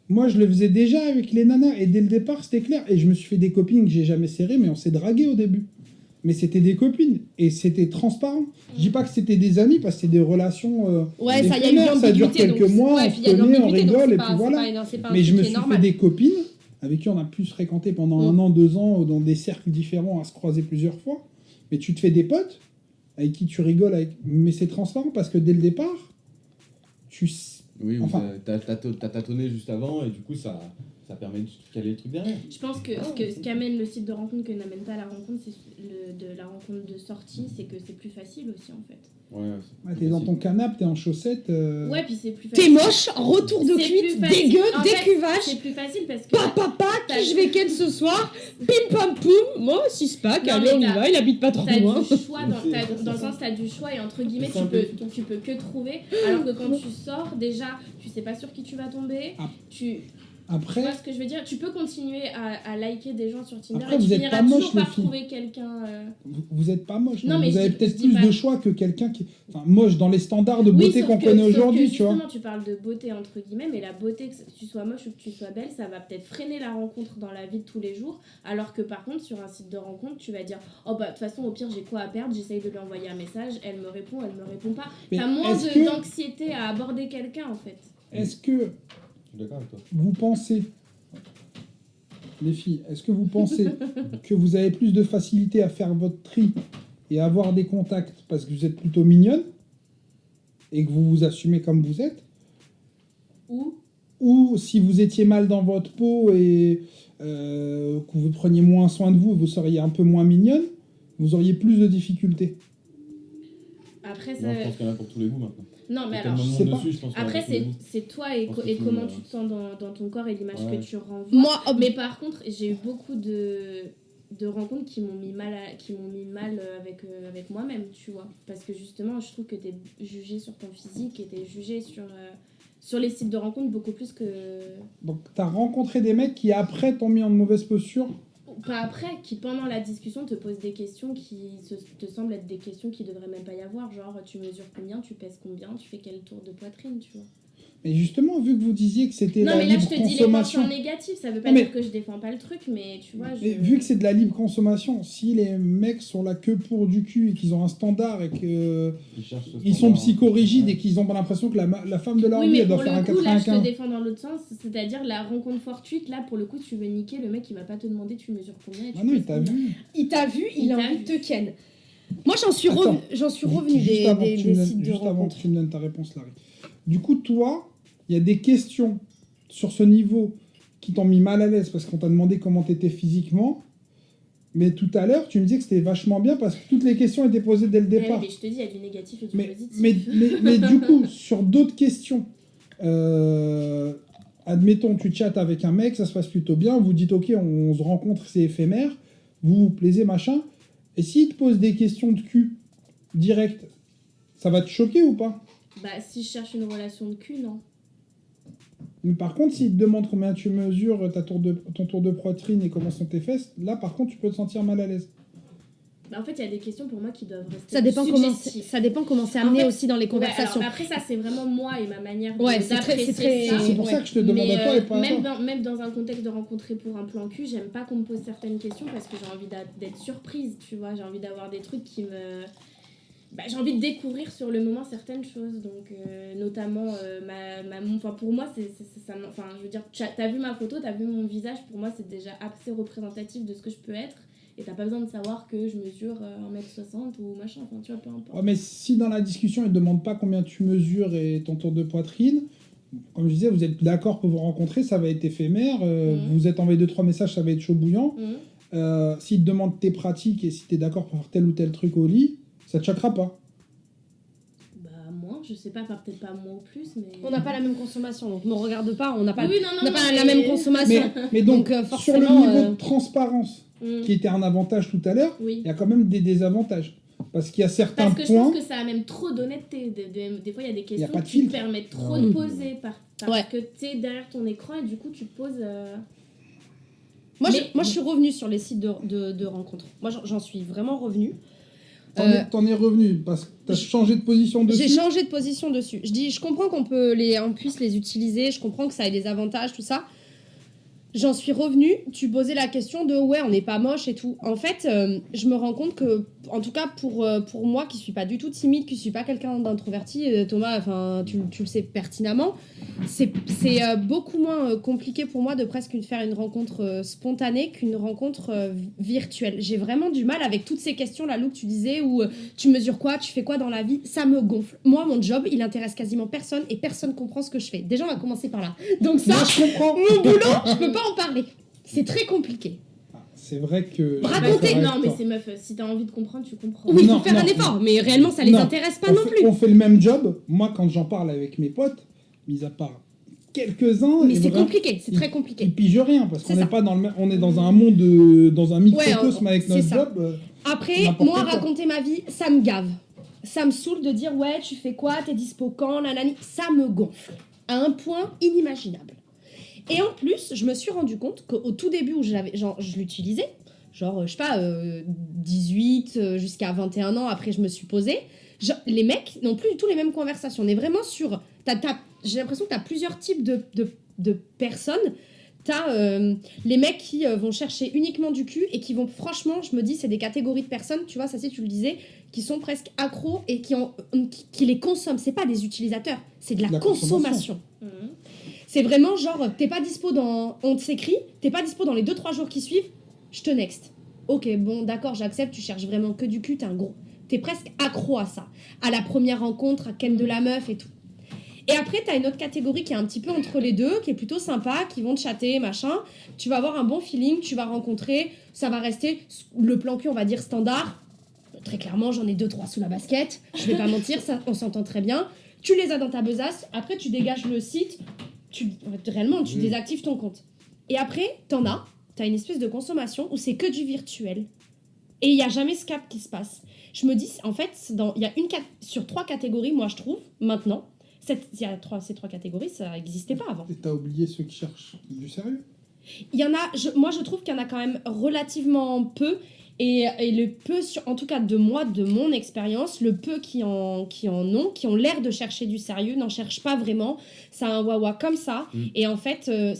moi je le faisais déjà avec les nanas, et dès le départ c'était clair, et je me suis fait des copines que j'ai jamais serrées, mais on s'est dragué au début. Mais c'était des copines, et c'était transparent. Je dis pas que c'était des amis, parce que c'est des relations Ouais, ça y a eu éphémères, ça dure l'ambiguïté. quelques mois, ouais, on puis se il y a connaît, on l'ambiguïté, donc rigole, c'est et pas- puis voilà. c'est pas un Mais truc je me qui est suis fait normal. des copines avec qui on a pu se fréquenter pendant un an, 2 ans, dans des cercles différents, à se croiser plusieurs fois. Mais tu te fais des potes avec qui tu rigoles, mais c'est transparent parce que dès le départ, tu... Oui, Enfin. t'as tâtonné juste avant, et du coup, ça permet de caler le truc derrière. Je pense que ce qu'amène le site de rencontre que n'amène pas la rencontre, c'est de la rencontre de sortie, c'est que c'est plus facile aussi en fait. Ouais, Ouais, t'es dans ton canapé, t'es en chaussettes. Ouais, puis c'est plus T'es facile. moche, retour de C'est cuite, plus facile. dégueu, En fait, décuvage. C'est plus facile parce que. Papa, qui je vais ken ce soir? Pim pam poum. Moi, 6 packs, Non, allez, mais on y t'as- va, il habite pas trop T'as loin. du choix dans le sens t'as du choix et entre guillemets tu peux que trouver, alors que quand tu sors déjà tu sais pas sur qui tu vas tomber. Ah. Tu Après, vois ce que je veux dire, tu peux continuer à liker des gens sur Tinder Après, et tu vous êtes finiras pas moche, toujours par les filles. trouver quelqu'un. vous êtes pas moche. Non, mais mais vous avez je peut-être dis plus pas- de choix que quelqu'un qui... Enfin, moche dans les standards de Oui, beauté sauf qu'on que- connaît sauf que aujourd'hui, tu vois. justement, tu parles de beauté entre guillemets, mais la beauté, que tu sois moche ou que tu sois belle, ça va peut-être freiner la rencontre dans la vie de tous les jours. Alors que par contre, sur un site de rencontre, tu vas dire oh bah de toute façon, au pire, j'ai quoi à perdre, j'essaye de lui envoyer un message, elle me répond pas. Mais T'as moins est-ce que- d'anxiété à aborder quelqu'un en fait. Est-ce que Je suis d'accord avec toi. vous pensez, les filles, est-ce que vous pensez que vous avez plus de facilité à faire votre tri et à avoir des contacts parce que vous êtes plutôt mignonne et que vous vous assumez comme vous êtes, ou si vous étiez mal dans votre peau et que vous preniez moins soin de vous, vous seriez un peu moins mignonne, vous auriez plus de difficultés? Après, Non, je pense qu'il y en a pour tous les goûts maintenant. non, mais Il y a alors. tellement de sais monde pas. dessus, je pense qu'il y en a Après, pour tous les goûts. c'est toi et, Je pense que et tout, comment tu te sens dans ton corps et l'image Ouais. que tu renvoies. Moi, Mais par contre, j'ai eu beaucoup de rencontres qui m'ont mis mal, avec moi-même, tu vois. Parce que justement, je trouve que t'es jugé sur ton physique et t'es jugé sur les sites de rencontres beaucoup plus que... Donc, tu as rencontré des mecs qui, après, t'ont mis en mauvaise posture. Pas après, qui pendant la discussion te posent des questions qui te semblent être des questions qui devraient même pas y avoir. Genre, tu mesures combien, tu pèses combien, tu fais quel tour de poitrine, tu vois. Mais justement, vu que vous disiez que c'était Non, la mais là, libre je te dis les consommation... penchants négatifs. Ça veut pas Non, mais- dire que je défends pas le truc, mais tu vois, Mais vu que c'est de la libre consommation, si les mecs sont là que pour du cul et qu'ils ont un standard et qu'ils cherchent ce sont standard. psychorigides Ouais. et qu'ils ont l'impression que la femme de leur Oui, vie, mais elle doit pour faire un le coup, là, je te 95. défends dans l'autre sens. C'est-à-dire la rencontre fortuite, là, pour le coup, tu veux niquer le mec, il va pas te demander tu mesures combien. Et tu Ah non, il pèses t'a combien. vu. il t'a vu, il Il a t'a envie vu. de te ken. Moi, j'en suis Attends. revenu Juste des, avant que des, tu des me donnes- sites de juste avant que rencontres. tu me donnes ta réponse, Larry. Du coup, toi, il y a des questions sur ce niveau qui t'ont mis mal à l'aise parce qu'on t'a demandé comment t'étais physiquement. Mais tout à l'heure, tu me disais que c'était vachement bien parce que toutes les questions étaient posées dès le Eh oui, départ. mais je te dis, il y a du négatif et du Mais, positif. mais du coup, sur d'autres questions, admettons, tu chattes avec un mec, ça se passe plutôt bien, vous dites ok, on se rencontre, c'est éphémère, vous vous plaisez, machin. Et s'il te pose des questions de cul direct, ça va te choquer ou pas? Bah, si je cherche une relation de cul, non. Mais par contre, s'il te demande combien tu mesures ton tour de poitrine et comment sont tes fesses, là par contre, tu peux te sentir mal à l'aise. Bah, en fait, il y a des questions pour moi qui doivent rester Ça dépend comment c'est En amené fait, aussi dans les Ouais, conversations. alors, après, ça, c'est vraiment moi et ma manière Ouais, c'est très- d'apprécier c'est très- ça. C'est pour ouais. ça que je te demande Mais à toi et pas à toi. même dans un contexte de rencontrer pour un plan cul, j'aime pas qu'on me pose certaines questions parce que j'ai envie d'être surprise, tu vois. J'ai envie d'avoir des trucs qui me... Bah, j'ai envie de découvrir sur le moment certaines choses. Donc, notamment, enfin, pour moi, c'est ça... Enfin, je veux dire, t'as vu ma photo, t'as vu mon visage. Pour moi, c'est déjà assez représentatif de ce que je peux être. Et t'as pas besoin de savoir que je mesure 1m60 ou machin. Enfin, tu vois, peu importe. Ouais, mais si dans la discussion, il ne demande pas combien tu mesures et ton tour de poitrine, comme je disais, vous êtes d'accord pour vous rencontrer, ça va être éphémère. Vous êtes envoyé 2-3 messages, ça va être chaud bouillant. S'il te demande tes pratiques et si tu es d'accord pour faire tel ou tel truc au lit, ça te choquera pas. je sais pas, enfin, peut-être pas moi ou plus, mais... On n'a pas la même consommation, donc me regarde pas, on n'a pas, Oui, non, on n'a non, pas mais- la même consommation. Mais donc, sur le forcément, niveau de transparence, Mm. qui était un avantage tout à l'heure, Oui. il y a quand même des désavantages. Parce qu'il y a certains Parce que je points... pense que ça a même trop d'honnêteté. Des fois, il y a des a questions pas de qui te filtre. permettent trop Ah de oui. poser parce Ouais. que t'es derrière ton écran et du coup, tu te poses... Moi, Mais- je suis revenue sur les sites de rencontres. Moi, j'en suis vraiment revenue. T'en es revenu, parce que t'as changé de position dessus. J'ai changé de position dessus. Je comprends on puisse les utiliser, je comprends que ça ait des avantages, tout ça. J'en suis revenue, tu posais la question de ouais, on n'est pas moche et tout. En fait, je me rends compte que, en tout cas pour moi qui suis pas du tout timide, qui suis pas quelqu'un d'introverti, Thomas, enfin tu le sais pertinemment, c'est beaucoup moins compliqué pour moi de presque faire une rencontre spontanée qu'une rencontre virtuelle. J'ai vraiment du mal avec toutes ces questions là, Lou, que tu disais, où tu mesures quoi, tu fais quoi dans la vie, ça me gonfle. Moi, mon job, il intéresse quasiment personne et personne comprend ce que je fais. Déjà, on va commencer par là. Donc ça, Moi, je comprends. mon boulot, je peux pas en parler. C'est très compliqué. C'est vrai que... Racontez. Non, mais c'est meuf, si t'as envie de comprendre, tu comprends. Oui, il Non, faut faire non, un effort, mais réellement, ça les non. intéresse pas non plus. On fait le même job. Moi, quand j'en parle avec mes potes, mis à part quelques-uns... Mais et c'est vraiment, compliqué, c'est très compliqué. Ils pigent rien, parce C'est qu'on ça. n'est pas dans le même... On est dans un monde, dans un microcosme avec c'est notre ça. job. Après, N'importe moi, quoi. raconter ma vie, ça me gave. Ça me saoule de dire, ouais, tu fais quoi, t'es dispo quand, nanani. Ça me gonfle. À un point inimaginable. Et en plus, je me suis rendu compte qu'au tout début où je l'utilisais, genre, je sais pas, 18 jusqu'à 21 ans, après je me suis posée, les mecs n'ont plus du tout les mêmes conversations. On est vraiment sur... j'ai l'impression que t'as plusieurs types de personnes. T'as les mecs qui vont chercher uniquement du cul et qui vont, franchement, je me dis, c'est des catégories de personnes, tu vois, ça c'est, tu le disais, qui sont presque accros et qui les consomment. C'est pas des utilisateurs, c'est de la consommation. Mhm. C'est vraiment genre, t'es pas dispo on s'écrit, t'es pas dispo dans les 2-3 jours qui suivent, je te next. Ok, bon, d'accord, j'accepte, tu cherches vraiment que du cul, t'es presque accro à ça. À la première rencontre, à ken de la meuf et tout. Et après, t'as une autre catégorie qui est un petit peu entre les deux, qui est plutôt sympa, qui vont te chatter, machin. Tu vas avoir un bon feeling, tu vas rencontrer, ça va rester le plan cul, on va dire, standard. Très clairement, j'en ai 2-3 sous la basket, je vais pas mentir, ça, on s'entend très bien. Tu les as dans ta besace, après tu dégages le site, réellement, tu désactives ton compte. Et après, t'as une espèce de consommation où c'est que du virtuel. Et il n'y a jamais ce cap qui se passe. Je me dis, en fait, il y a sur 3 catégories, moi je trouve, maintenant. Ces 3 catégories, ça n'existait pas avant. Et t'as oublié ceux qui cherchent du sérieux. Il y en a, moi je trouve qu'il y en a quand même relativement peu. Et le peu, en tout cas de mon expérience, le peu qui en ont l'air de chercher du sérieux, n'en cherchent pas vraiment. C'est un wawa comme ça. Et en fait, il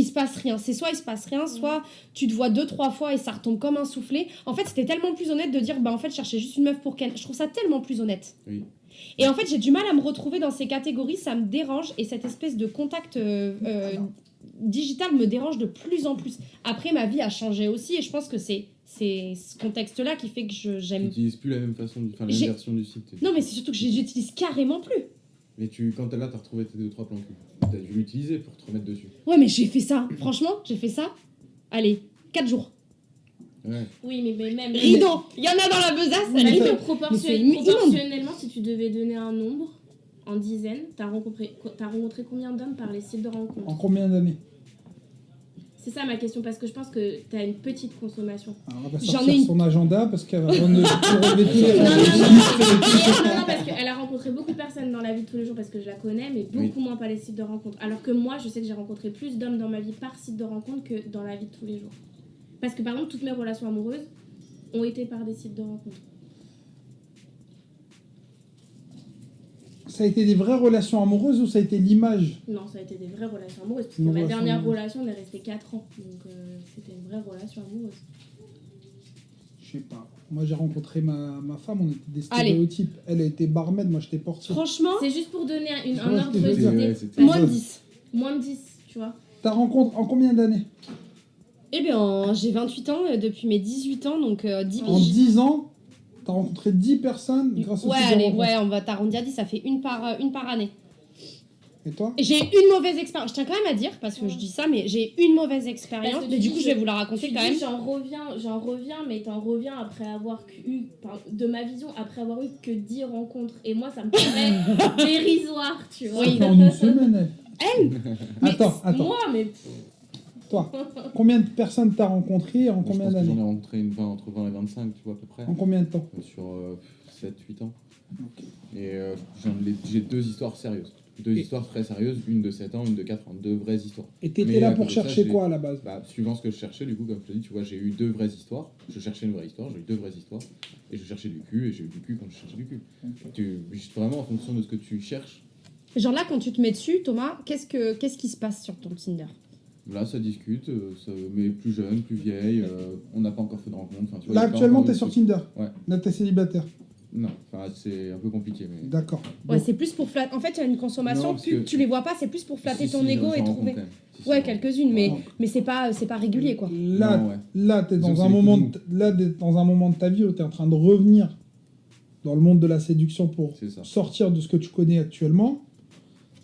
se passe rien. C'est soit il se passe rien, soit tu te vois 2-3 fois et ça retombe comme un soufflé. En fait, c'était tellement plus honnête de dire, bah en fait, je cherchais juste une meuf pour ken. Je trouve ça tellement plus honnête. Oui. Et en fait, j'ai du mal à me retrouver dans ces catégories, ça me dérange. Et cette espèce de contact digital me dérange de plus en plus. Après, ma vie a changé aussi et je pense que c'est ce contexte-là qui fait que Tu j'aime... n'utilises plus la même façon, la même version du site. Non, mais c'est surtout que je j'utilise carrément plus. Mais quand t'es là, t'as retrouvé tes 2-3 plans cul. T'as dû l'utiliser pour te remettre dessus. Ouais, mais j'ai fait ça. Franchement, j'ai fait ça. Allez, 4 jours. Ouais. Oui, mais même... Rideau. Il y en a dans la besace. Mais rideau. même Mais c'est immonde. proportionnellement, si tu devais donner un nombre, en dizaines, t'as rencontré combien d'hommes par les sites de rencontres? En combien d'années? C'est ça ma question, parce que je pense que t'as une petite consommation. Alors, elle va J'en sortir ai une- son agenda parce qu'elle va relever tous les Non, parce qu'elle a rencontré beaucoup de personnes dans la vie de tous les jours, parce que je la connais, mais beaucoup moins par les sites de rencontres. Alors que moi, je sais que j'ai rencontré plus d'hommes dans ma vie par site de rencontre que dans la vie de tous les jours. Parce que par exemple, toutes mes relations amoureuses ont été par des sites de rencontres. Ça a été des vraies relations amoureuses ou ça a été l'image? Non, ça a été des vraies relations amoureuses, parce que Une ma relation dernière amoureuse. relation, on est resté 4 ans. Donc c'était une vraie relation amoureuse. Je sais pas. Moi j'ai rencontré ma femme, on était des Allez. stéréotypes. Elle a été barmaid, moi j'étais portier. Franchement, C'est juste pour donner un Ouais, ordre ce que je veux dire. d'idée. Ouais, c'était- moins de 10. Moins de 10, tu vois. Ta rencontre en combien d'années? Eh bien, j'ai 28 ans depuis mes 18 ans, donc 10 En 10 ans, t'as rencontré 10 personnes grâce au Ouais, site de allez, rencontre. ouais, on va t'arrondir à 10, ça fait une par année. Et toi? J'ai une mauvaise expérience. Je tiens quand même à dire, parce que je dis ça, mais j'ai une mauvaise expérience. Parce que Mais tu du dis coup, je vais vous la raconter Tu quand dis, même. j'en reviens, mais t'en reviens après avoir eu, de ma vision, après avoir eu que 10 rencontres. Et moi, ça me paraît dérisoire, tu vois. Ça fait en une semaine, elle. Mais Attends. Moi, mais Toi, combien de personnes t'as rencontré en Moi, je combien pense que d'années? j'en ai rencontré entre 20 et 25, tu vois, à peu près. En combien de temps? Sur 7-8 ans. Et j'ai 2 histoires sérieuses. 2 histoires très sérieuses, une de 7 ans, une de 4 ans. 2 vraies histoires. Et t'étais Mais là à pour côté de ça, chercher j'ai- quoi à la base? Bah, suivant ce que je cherchais, du coup, comme je te dis, tu vois, j'ai eu 2 vraies histoires. Je cherchais une vraie histoire, j'ai eu 2 vraies histoires. Et je cherchais du cul, et j'ai eu du cul quand je cherchais du cul. Juste vraiment en fonction de ce que tu cherches. Genre là, quand tu te mets dessus, Thomas, qu'est-ce qui se passe sur ton Tinder? Là, ça discute, mais plus jeune, plus vieille. On n'a pas encore fait de rencontre. Enfin, tu vois, Là, il y a pas actuellement, encore t'es eu sur de- Tinder. Ouais. Là, t'es célibataire. Non, enfin, c'est un peu compliqué, mais. D'accord. Ouais, Donc, c'est plus pour flatter. En fait, il y a une consommation, Non, parce plus que- tu les vois pas, c'est plus pour flatter Si, ton si, ego j'en et rencontre trouver. quand même. Si, Ouais, j'en quelques-unes, mais, rencontre. mais c'est pas régulier, quoi. Là, Non, ouais. là, t'es Disons dans que un c'est les moment, coups de t'es dans un moment de ta vie où t'es en train de revenir dans le monde de la séduction pour C'est ça. sortir de ce que tu connais actuellement.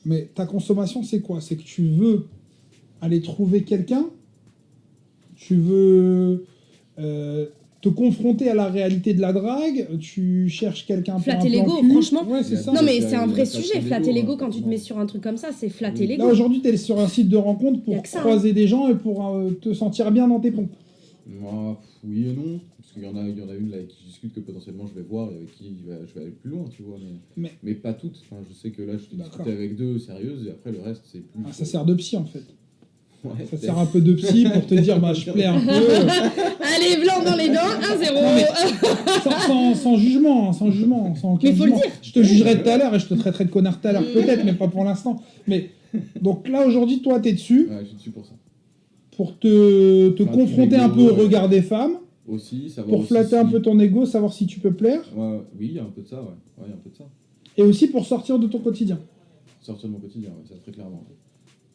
Mais ta consommation, c'est quoi? C'est que tu veux aller trouver quelqu'un, tu veux te confronter à la réalité de la drague, tu cherches quelqu'un pour Flatter un plan l'ego, cul. franchement. Ouais, c'est ça. Non, mais Il y a- c'est un il y a vrai flatter sujet, l'ego, flatter l'ego quand tu te effectivement. mets sur un truc comme ça, c'est flatter Oui. l'ego. Là, aujourd'hui, tu es sur un site de rencontre Y a pour que ça, croiser des gens et pour te sentir bien dans tes pompes. Moi, oui et non. Parce qu'il y en a une là avec qui je discute que potentiellement je vais voir et avec qui je vais aller plus loin, tu vois. Mais pas toutes. Enfin, je sais que là, je t'ai D'accord. discuté avec 2 sérieuses et après le reste, c'est plus. Ah, ça sert de psy, en fait. Ouais, Ça peut-être. sert un peu de psy pour te dire, bah, je plais un peu. Allez, blanc dans les dents, 1-0. Sans jugement, sans jugement. Sans aucun Mais faut le jugement. dire. Je te jugerai tout à l'heure et je te traiterai de connard tout à l'heure, peut-être, mais pas pour l'instant. Mais donc là, aujourd'hui, toi, tu es dessus Ouais, je suis dessus pour ça. pour te Enfin, confronter tu un peu au ouais. regard des femmes, Aussi, savoir pour aussi flatter un peu ton ego, savoir si tu peux plaire, Ouais, oui, il y a un peu de ça, ouais. Ouais, il y a un peu de ça. et aussi pour sortir de ton quotidien. Sortir de mon quotidien, ouais, ça très clairement.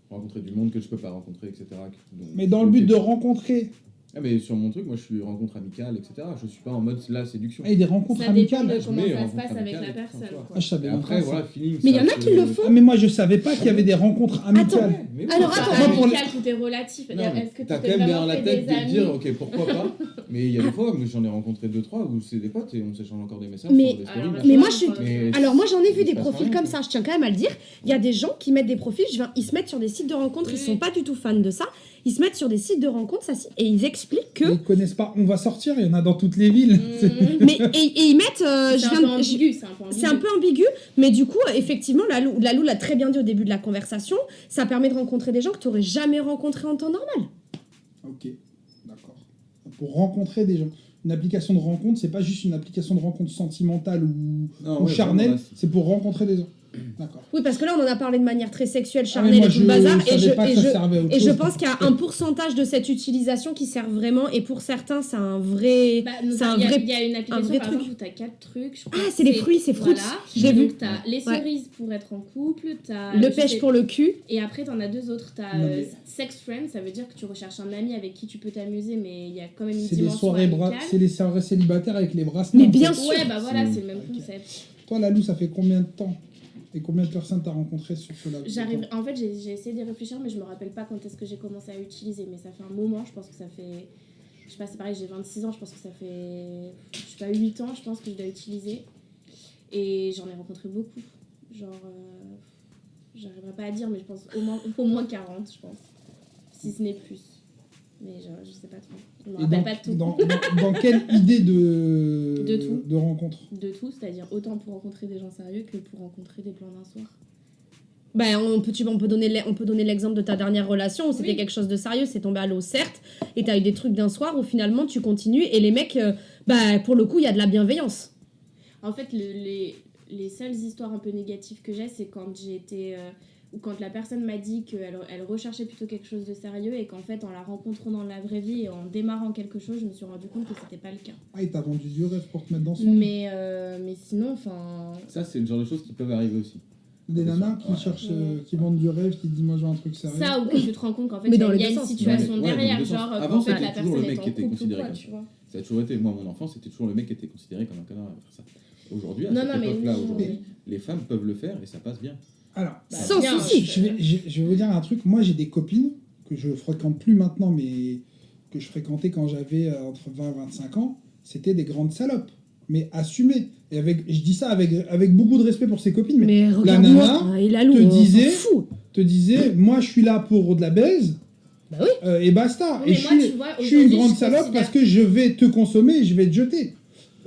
Rencontrer du monde que je peux pas rencontrer, etc. Donc, Mais dans le but de rencontrer, Ah, mais sur mon truc, moi je suis rencontre amicale, etc. Je suis pas en mode la séduction. des rencontres ça dépend amicales. de comment mets ça se rencontre passe avec amicale la et tout, personne. tu vois. Quoi. Ah, je savais Et même après, pas ça. voilà, feeling. Mais il y ça en a se- qui le font. Ah, mais moi, je savais pas qu'il y avait des rencontres amicales. Ouais, mais oui. Alors, Enfin, attends, moi, pour Amical, tout est relatif. Non, Est-ce que tu t'as t'es quand même vraiment derrière la fait tête des de te dire, amis ok, pourquoi pas. Mais il y a des fois, moi, j'en ai rencontré 2-3 où c'est des potes et on s'échange encore des messages Mais- sur des stories. Alors, machin. Mais moi, je suis- Mais- Alors moi j'en ai vu Il des se passe profils rien, comme quoi. ça, je tiens quand même à le dire. Il y a des gens qui mettent des profils, ils se mettent sur des sites de rencontres, ils Oui. sont pas du tout fans de ça. Ils se mettent sur des sites de rencontres et ils expliquent que... Ils connaissent pas. On va sortir, il y en a dans toutes les villes. Mais, et ils mettent... C'est je un viens peu de- je- ambigu, c'est un peu ambigu. C'est un peu ambigu, mais du coup, effectivement, Lalou l'a très bien dit au début de la conversation, ça permet de rencontrer des gens que tu n'aurais jamais rencontrés en temps normal. Ok, d'accord. Pour rencontrer des gens. Une application de rencontre, c'est pas juste une application de rencontre sentimentale Non, ou ouais, charnelle, vraiment, là, c'est pour rencontrer des gens. D'accord. Oui, parce que là, on en a parlé de manière très sexuelle, Ah, charnelle mais moi, et tout le bazar, je savais pas que ça servait à autre et je chose. pense qu'il y a un pourcentage de cette utilisation qui sert vraiment, et pour certains, c'est un vrai... Bah, c'est un il y a- vrai... il y a une application vrai par truc. exemple où tu as 4 trucs. Je crois Ah, que c'est les fruits, c'est Fruits. Voilà. Je l'ai vu. Donc tu as les Ouais. cerises pour être en couple, t'as Le je pêche sais- pour le cul. Et après, tu en as 2 autres. Tu as Non, mais- sex friend, ça veut dire que tu recherches un ami avec qui tu peux t'amuser, mais il y a quand même une C'est les dimension soirées amicale. c'est les soirées célibataires avec les bracelets. Mais en fait. bien sûr. Ouais, bah voilà, C'est- c'est le même Ok. concept. Toi, Lalou, ça fait combien de temps et combien de personnes t'as rencontré sur ce laps de J'arrive, temps en fait, j'ai essayé de réfléchir, mais je me rappelle pas quand est-ce que j'ai commencé à utiliser. Mais ça fait un moment, je pense que ça fait. Je sais pas, c'est pareil, j'ai 26 ans, je pense que ça fait. Je sais pas, 8 ans, je pense que je dois utiliser. Et j'en ai rencontré beaucoup. Genre. J'arriverai pas à dire, mais je pense au moins 40, je pense. Si ce n'est plus. Mais je sais pas trop. Je me Et rappelle pas de tout. dans quelle idée De tout. de rencontre? De tout, c'est-à-dire autant pour rencontrer des gens sérieux que pour rencontrer des plans d'un soir. Ben, on peut donner l'exemple de ta dernière relation où c'était Oui. quelque chose de sérieux, c'est tombé à l'eau, certes, et t'as eu des trucs d'un soir où finalement tu continues, et les mecs, pour le coup, il y a de la bienveillance. En fait, les seules histoires un peu négatives que j'ai, c'est quand j'ai été. Ou quand la personne m'a dit qu'elle recherchait plutôt quelque chose de sérieux et qu'en fait, en la rencontrant dans la vraie vie et en démarrant quelque chose, je me suis rendu compte que c'était pas le cas. Ah, il t'a vendu du rêve pour te mettre dans son. Mais sinon, enfin. Ça, c'est le genre de choses qui peuvent arriver aussi. Des nanas qui Ouais. cherchent, qui vendent du rêve, qui te disent moi je veux un truc sérieux. Ça, ou que tu te rends compte qu'en fait, Mais il y dans a les une deux sens. situation Ouais, dans les derrière, deux sens. genre, Avant, qu'en fait, c'était la toujours personne le mec est en qui était couple ou considéré quoi, comme tu vois. Ça a toujours été, moi, mon enfant, c'était toujours le mec qui était considéré comme un connard à faire ça. Aujourd'hui, à Non, cette non, mais époque-là, oui, aujourd'hui, oui. les femmes peuvent le faire et ça passe bien. Alors, Sans bien, souci. je vais vous dire un truc. Moi, j'ai des copines que je fréquente plus maintenant, mais que je fréquentais quand j'avais entre 20 et 25 ans. C'était des grandes salopes, mais assumées. Et je dis ça avec beaucoup de respect pour ses copines, mais Mais la regarde-moi, nana il a lourd, te on s'en disait- fout. te disait, moi, je suis là pour de la baise. Bah oui. Et basta. Oui, Et mais moi, tu vois, je suis une aujourd'hui, grande je salope considère- parce que je vais te consommer et je vais te jeter.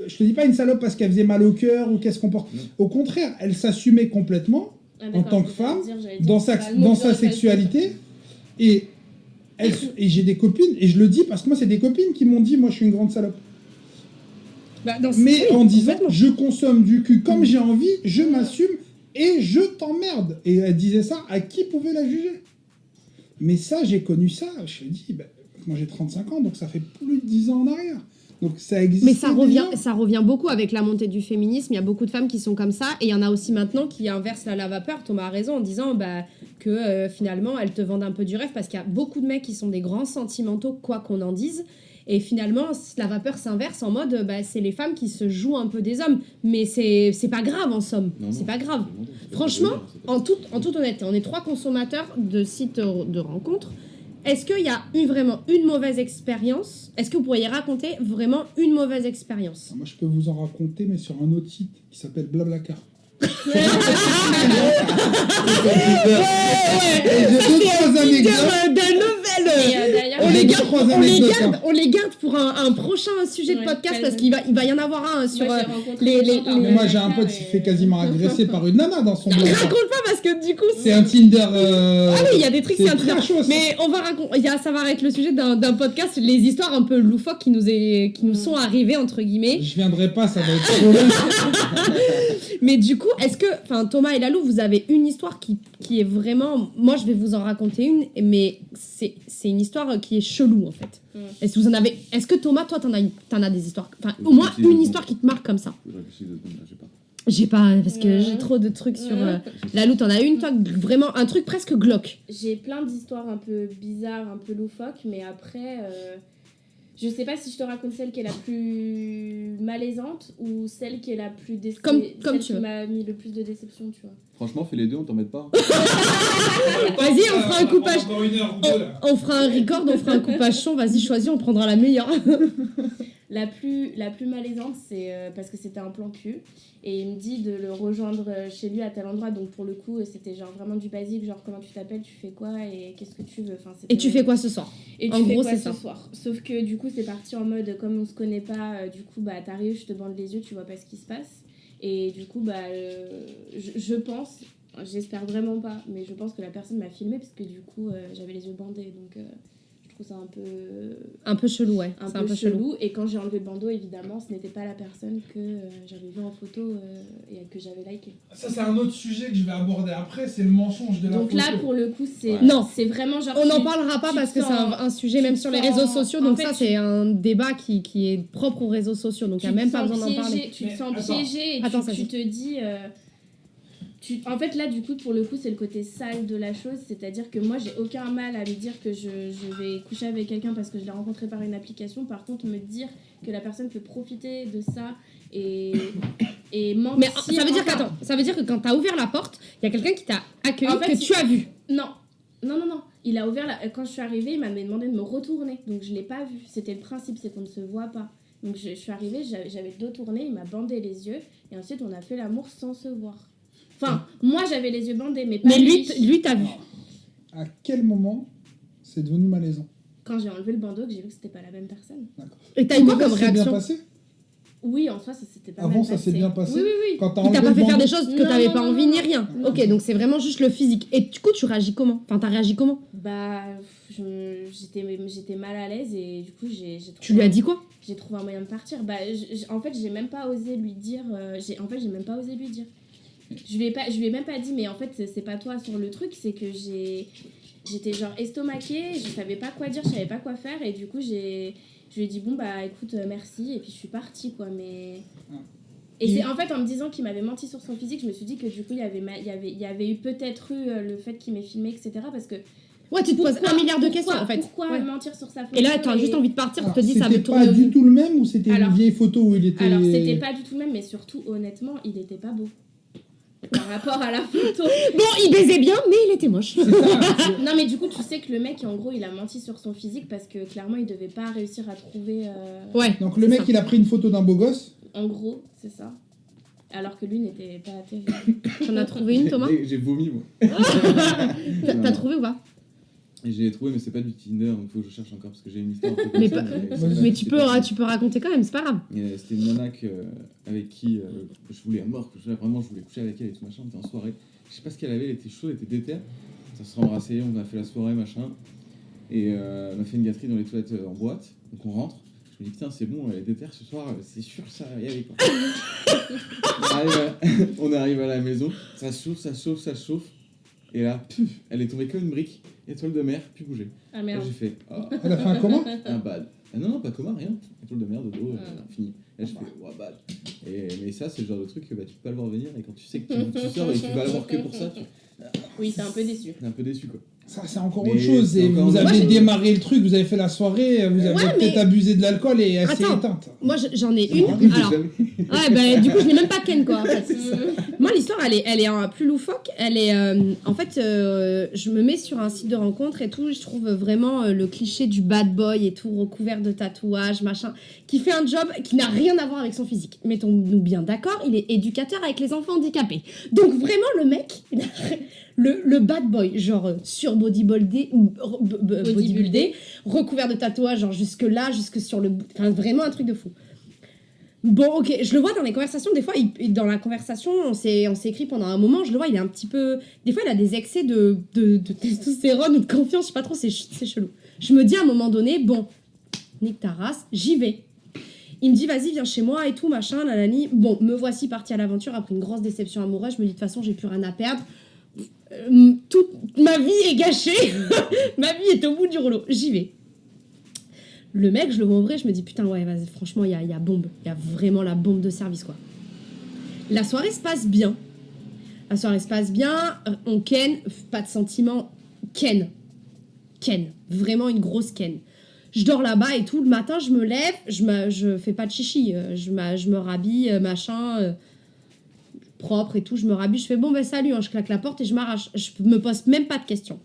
Je te dis pas une salope parce qu'elle faisait mal au cœur ou qu'elle se comporte. Au contraire, elle s'assumait complètement Ah, en d'accord, tant que j'allais femme, dire, dans c'est sa, pas le mot dans que sa j'aurais pas sexualité. Et j'ai des copines, et je le dis parce que moi, c'est des copines qui m'ont dit, moi, je suis une grande salope. Bah, dans ce- Mais oui, en disant, complètement. je consomme du cul comme j'ai envie, je m'assume et je t'emmerde. Et elle disait ça, à qui pouvait la juger? Mais ça, j'ai connu ça, je me dis, moi j'ai 35 ans, donc ça fait plus de 10 ans en arrière. Donc ça existe. Mais ça revient beaucoup avec la montée du féminisme. Il y a beaucoup de femmes qui sont comme ça. Et il y en a aussi maintenant qui inversent la vapeur. Thomas a raison en disant que finalement, elles te vendent un peu du rêve parce qu'il y a beaucoup de mecs qui sont des grands sentimentaux, quoi qu'on en dise. Et finalement, la vapeur s'inverse en mode c'est les femmes qui se jouent un peu des hommes. Mais c'est pas grave en somme. Non, C'est non, pas grave. c'est bon, c'est pas Franchement, ce que je veux dire, c'est pas- en toute honnêteté, on est 3 consommateurs de sites de rencontres. Est-ce qu'il y a eu vraiment une mauvaise expérience? Est-ce que vous pourriez raconter vraiment une mauvaise expérience? Moi je peux vous en raconter, mais sur un autre site qui s'appelle Blablacar. Et j'ai deux, trois anecdotes. de nouvelles. Et d'ailleurs, On les J'ai garde, trois on les anecdotes, garde, hein. on les garde pour un prochain sujet de Ouais, podcast quel- parce qu'il va y en avoir un sur. moi, j'ai rencontré les- des gens par Mais moi j'ai un Blablacar pote qui se et- fait quasiment agresser par une nana dans son blog. Raconte pas parce que du coup. C'est un Tinder. Ah oui, il y a des trucs, c'est un très truc. chaud, ça. Mais on va raconter. Ça va être le sujet d'un podcast, les histoires un peu loufoques qui nous sont arrivées entre guillemets. Je viendrai pas, ça va être trop long. Mais du coup, est-ce que, Thomas et Lalou, vous avez une histoire qui est vraiment... Moi, je vais vous en raconter une, mais c'est une histoire qui est chelou, en fait. Est-ce que Thomas, toi, t'en as des histoires... Enfin, au moins une histoire qui te marque comme ça. Je réfléchis 2 secondes, là, j'ai pas. J'ai pas... Parce que j'ai trop de trucs sur... Lalou, t'en as une, toi, vraiment, un truc presque glauque. J'ai plein d'histoires un peu bizarres, un peu loufoques, mais après, je sais pas si je te raconte celle qui est la plus malaisante ou celle qui est la plus Comme celle tu qui veux. m'a mis le plus de déception, tu vois. Franchement, fais les deux, on t'embête pas. Vas-y, on fera un coupage. Encore une heure ou deux là. On fera un record, on fera un coupage son. Vas-y, choisis, on prendra la meilleure. La plus malaisante, c'est parce que c'était un plan cul. Et il me dit de le rejoindre chez lui à tel endroit. Donc pour le coup, c'était genre vraiment du basique. Genre comment tu t'appelles, tu fais quoi et qu'est-ce que tu veux. Enfin, Et tu fais quoi ce soir? Et En tu fais gros, quoi c'est ce ça. soir. Sauf que du coup, c'est parti en mode comme on se connaît pas, du coup, t'arrives, je te bande les yeux, tu vois pas ce qui se passe. Et du coup, je pense, j'espère vraiment pas, mais je pense que la personne m'a filmé parce que du coup, j'avais les yeux bandés. Donc je trouve ça Un peu chelou, ouais. un C'est peu chelou. Et quand j'ai enlevé le bandeau, évidemment, ce n'était pas la personne que j'avais vue en photo et que j'avais liké. Ça, c'est un autre sujet que je vais aborder après, c'est le mensonge de la Donc photo. là, pour le coup, c'est Ouais. Non. c'est vraiment genre. On n'en tu- parlera pas tu parce que c'est sens- un sujet tu même te sur les sens- réseaux sociaux. en Donc fait, ça, tu- c'est un débat qui est propre aux réseaux sociaux. Donc il n'y a tu même te pas sens besoin d'en parler. Tu te Mais sens attends. piégé et Attends, tu vas-y. te dis. En fait, là, du coup, pour le coup, c'est le côté sale de la chose. C'est-à-dire que moi, j'ai aucun mal à me dire que je vais coucher avec quelqu'un parce que je l'ai rencontré par une application. Par contre, me dire que la personne peut profiter de ça et mentir. Mais ça veut dire enfin, qu'attends, ça veut dire que quand t'as ouvert la porte, il y a quelqu'un qui t'a accueilli, En fait, que tu as vu. Non. Non. Il a ouvert quand je suis arrivée, il m'avait demandé de me retourner. Donc je l'ai pas vu. C'était le principe, c'est qu'on ne se voit pas. Donc je suis arrivée, j'avais le dos tourné, il m'a bandé les yeux. Et ensuite, on a fait l'amour sans se voir. Enfin, moi, j'avais les yeux bandés, mais pas Mais lui t'as vu. À quel moment c'est devenu malaisant? Quand j'ai enlevé le bandeau, que j'ai vu que c'était pas la même personne. Et t'as eu quoi comme Ça s'est bien réaction? passé? Oui, en soi, ça s'était pas Avant, mal ça s'est bien passé. Oui. Quand t'as Il t'a enlevé pas le fait faire bandeau- des choses que Non, t'avais non, pas non, envie non, ni non. rien. Non. Ok, donc c'est vraiment juste le physique. Et du coup, tu réagis comment? Enfin, t'as réagi comment? Bah, j'étais mal à l'aise et du coup, j'ai trouvé Tu lui as dit quoi? j'ai trouvé un moyen de partir. Bah, en fait, j'ai même pas osé lui dire. J'ai même pas osé lui dire. Je lui ai même pas dit, mais en fait, c'est pas toi sur le truc, c'est que j'étais genre estomaquée, je savais pas quoi dire, je savais pas quoi faire, et du coup, je lui ai dit, bon, bah écoute, merci, et puis je suis partie, quoi, mais. Et c'est en fait en me disant qu'il m'avait menti sur son physique, je me suis dit que du coup, il y avait eu peut-être eu le fait qu'il m'ait filmé, etc. Parce que. Ouais, tu te poses un milliard de questions en fait. Pourquoi Ouais. mentir sur sa photo Et là, t'as et- juste envie de partir, tu Alors, te dis ça c'était me pas tourne au du vue. tout le même ou c'était Alors- une vieille photo où il était. Alors, c'était pas du tout le même, mais surtout, honnêtement, il était pas beau. par rapport à la photo. Bon, il baisait bien, mais il était moche. C'est ça. Non, mais du coup, tu sais que le mec, en gros, il a menti sur son physique parce que clairement, il devait pas réussir à trouver. Ouais. Donc le mec, il a pris une photo d'un beau gosse. En gros, c'est ça. Alors que lui n'était pas terrible. T'en as trouvé une, Thomas? J'ai vomi, moi. T'as trouvé ou pas? Et je l'ai trouvé, mais c'est pas du Tinder, donc faut que je cherche encore parce que j'ai une histoire un peu comme Mais, ça. mais tu peux raconter quand même, c'est pas grave. C'était une nana avec qui je voulais à mort, vraiment je voulais coucher avec elle et tout machin, on était en soirée. Je sais pas ce qu'elle avait, elle était chaude, elle était déter. Ça se rembrassait, on a fait la soirée machin. Et on a fait une gâterie dans les toilettes en boîte, donc on rentre. Je me dis putain c'est bon, elle est déter ce soir, c'est sûr ça va y aller quoi. On arrive à la maison, ça chauffe. Et là, puf, elle est tombée comme une brique, étoile de mer, puis bougé. Ah Là, merde. j'ai fait, ah, Elle a fait un coma. un bad. Ah non, pas coma, rien. Étoile de mer, de dos, fini. Là, je fais, ouais, bad. Mais ça, c'est le genre de truc que tu peux pas le voir venir, et quand tu sais que tu sors et que tu vas l'avoir que pour ça, Oui, t'es un peu déçu. t'es un peu déçu quoi. Ça, c'est encore Mais autre chose. c'est Et encore vous autre avez chose. démarré le truc, vous avez fait la soirée, vous avez Ouais, peut-être mais- abusé de l'alcool et elle s'est Attends. éteinte. Moi, j'en ai une. Jamais. Alors, ouais, bah, du coup, je n'ai même pas Ken, quoi, en fait. Moi, l'histoire, elle est plus loufoque. Elle est, en fait, je me mets sur un site de rencontre et tout. Je trouve vraiment le cliché du bad boy et tout, recouvert de tatouages, machin, qui fait un job qui n'a rien à voir avec son physique. Mettons-nous bien d'accord, il est éducateur avec les enfants handicapés. Donc, vraiment, le mec, le bad boy, genre sur bodybuildé, recouvert de tatouages, genre jusque-là, jusque sur le bout. Enfin, vraiment un truc de fou. Bon, ok, je le vois dans les conversations. Des fois, dans la conversation, on s'est écrit pendant un moment. Je le vois, il est un petit peu. Des fois, il a des excès de testostérone ou de confiance. Je sais pas trop, c'est chelou. Je me dis à un moment donné, bon, nique ta race, j'y vais. Il me dit, vas-y, viens chez moi et tout, machin, nanani. Bon, me voici partie à l'aventure après une grosse déception amoureuse. Je me dis, de toute façon, j'ai plus rien à perdre. Toute ma vie est gâchée. Ma vie est au bout du rouleau. J'y vais. Le mec, je le vois ouvrir, je me dis putain, ouais, vas-y, franchement, il y a bombe. Il y a vraiment la bombe de service, quoi. La soirée se passe bien. On ken, pas de sentiment. Ken. Vraiment une grosse ken. Je dors là-bas et tout. Le matin, je me lève, je fais pas de chichi. Je me rhabille, machin. Propre et tout, je me rhabille, je fais bon ben salut, hein, je claque la porte et je m'arrache, je me pose même pas de questions.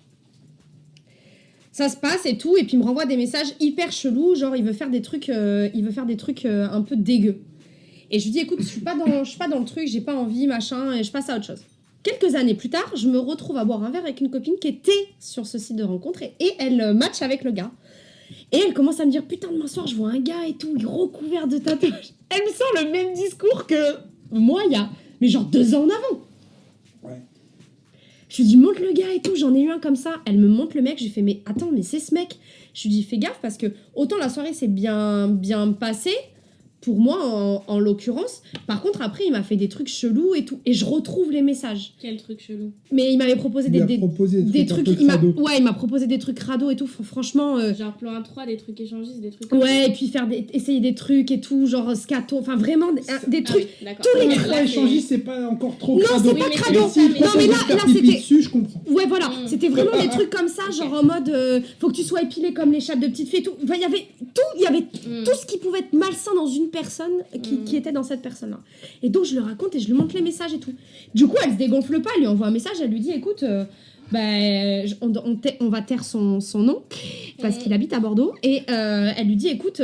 Ça se passe et tout, et puis il me renvoie des messages hyper chelous, genre il veut faire des trucs un peu dégueux. Et je lui dis écoute, je suis pas dans le truc, j'ai pas envie, machin, et je passe à autre chose. Quelques années plus tard, je me retrouve à boire un verre avec une copine qui était sur ce site de rencontre et elle match avec le gars. Et elle commence à me dire putain demain soir je vois un gars et tout, il est recouvert de tatouages. Elle me sort le même discours que moi il y a mais genre 2 ans en avant. Ouais. Je lui dis, monte le gars et tout, j'en ai eu un comme ça. Elle me montre le mec, je lui fais, mais attends, mais c'est ce mec. Je lui dis, fais gaffe parce que autant la soirée s'est bien passée, pour moi en l'occurrence. Par contre, après, il m'a fait des trucs chelous et tout. Et je retrouve les messages. Quel truc chelou. Mais il m'avait proposé Il a des proposé des trucs trucs. un peu crado. Il m'a proposé des trucs rados et tout. Franchement. Genre plan 1-3, des trucs échangistes, des trucs comme Ouais, et puis essayer des trucs et tout, genre scato. Enfin, vraiment, des Ah trucs. oui, d'accord. tous les Ouais, Trois là, échangistes, c'est pas encore trop Non, crado. c'est pas mais crado. Mais s'il Non, propose mais de là, faire là, pipi c'était- dessus, je comprends. Ouais, voilà, Mm. c'était vraiment des trucs comme ça, genre en mode faut que tu sois épilé comme les chattes de petites filles et tout. Enfin, il y avait tout ce qui pouvait être malsain dans une personne qui était dans cette personne-là. Et donc, je le raconte et je lui montre les messages et tout. Du coup, elle se dégonfle pas, elle lui envoie un message, elle lui dit écoute, on va taire son nom parce qu'il habite à Bordeaux. Et elle lui dit écoute,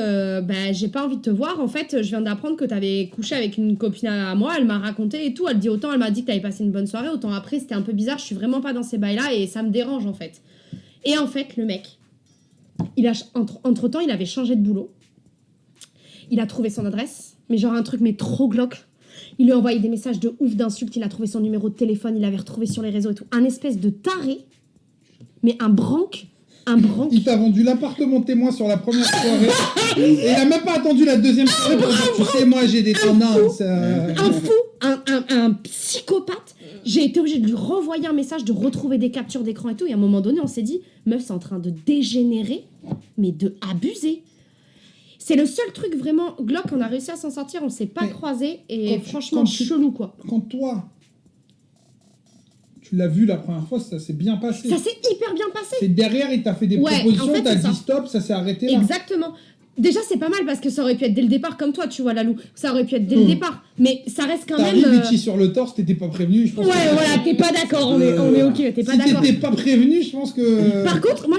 j'ai pas envie de te voir. En fait, je viens d'apprendre que t'avais couché avec une copine à moi. Elle m'a raconté et tout. Elle dit autant elle m'a dit que t'avais passé une bonne soirée, autant après c'était un peu bizarre. Je suis vraiment pas dans ces bails-là et ça me dérange en fait. Et en fait, le mec, entre-temps, il avait changé de boulot. Il a trouvé son adresse, mais genre un truc mais trop glauque. Il lui a envoyé des messages de ouf, d'insultes, il a trouvé son numéro de téléphone, il l'avait retrouvé sur les réseaux et tout. Un espèce de taré, mais un branque. Il t'a vendu l'appartement témoin sur la première soirée et il a même pas attendu la deuxième soirée pour dire tu sais moi j'ai des tendances. Un fou, un psychopathe. J'ai été obligée de lui renvoyer un message, de retrouver des captures d'écran et tout. Et à un moment donné, on s'est dit, meuf, c'est en train de dégénérer, mais de abuser. C'est le seul truc vraiment glauque, on a réussi à s'en sortir, on s'est pas Mais croisés et franchement quand tu- chelou quoi. Quand toi tu l'as vu la première fois, ça s'est bien passé. Ça s'est hyper bien passé. C'est derrière, il t'a fait des Ouais, propositions, en fait, t'as c'est ça. dit stop, ça s'est arrêté là. Exactement. Déjà, c'est pas mal parce que ça aurait pu être dès le départ comme toi, tu vois, Lalou. Ça aurait pu être dès le départ. Mais ça reste quand même. T'arrives, Itchy sur le torse, t'étais pas prévenu, je pense. Ouais, voilà, t'es pas d'accord, on est ok, t'es pas si d'accord. t'étais pas prévenu, je pense que. Par contre, moi,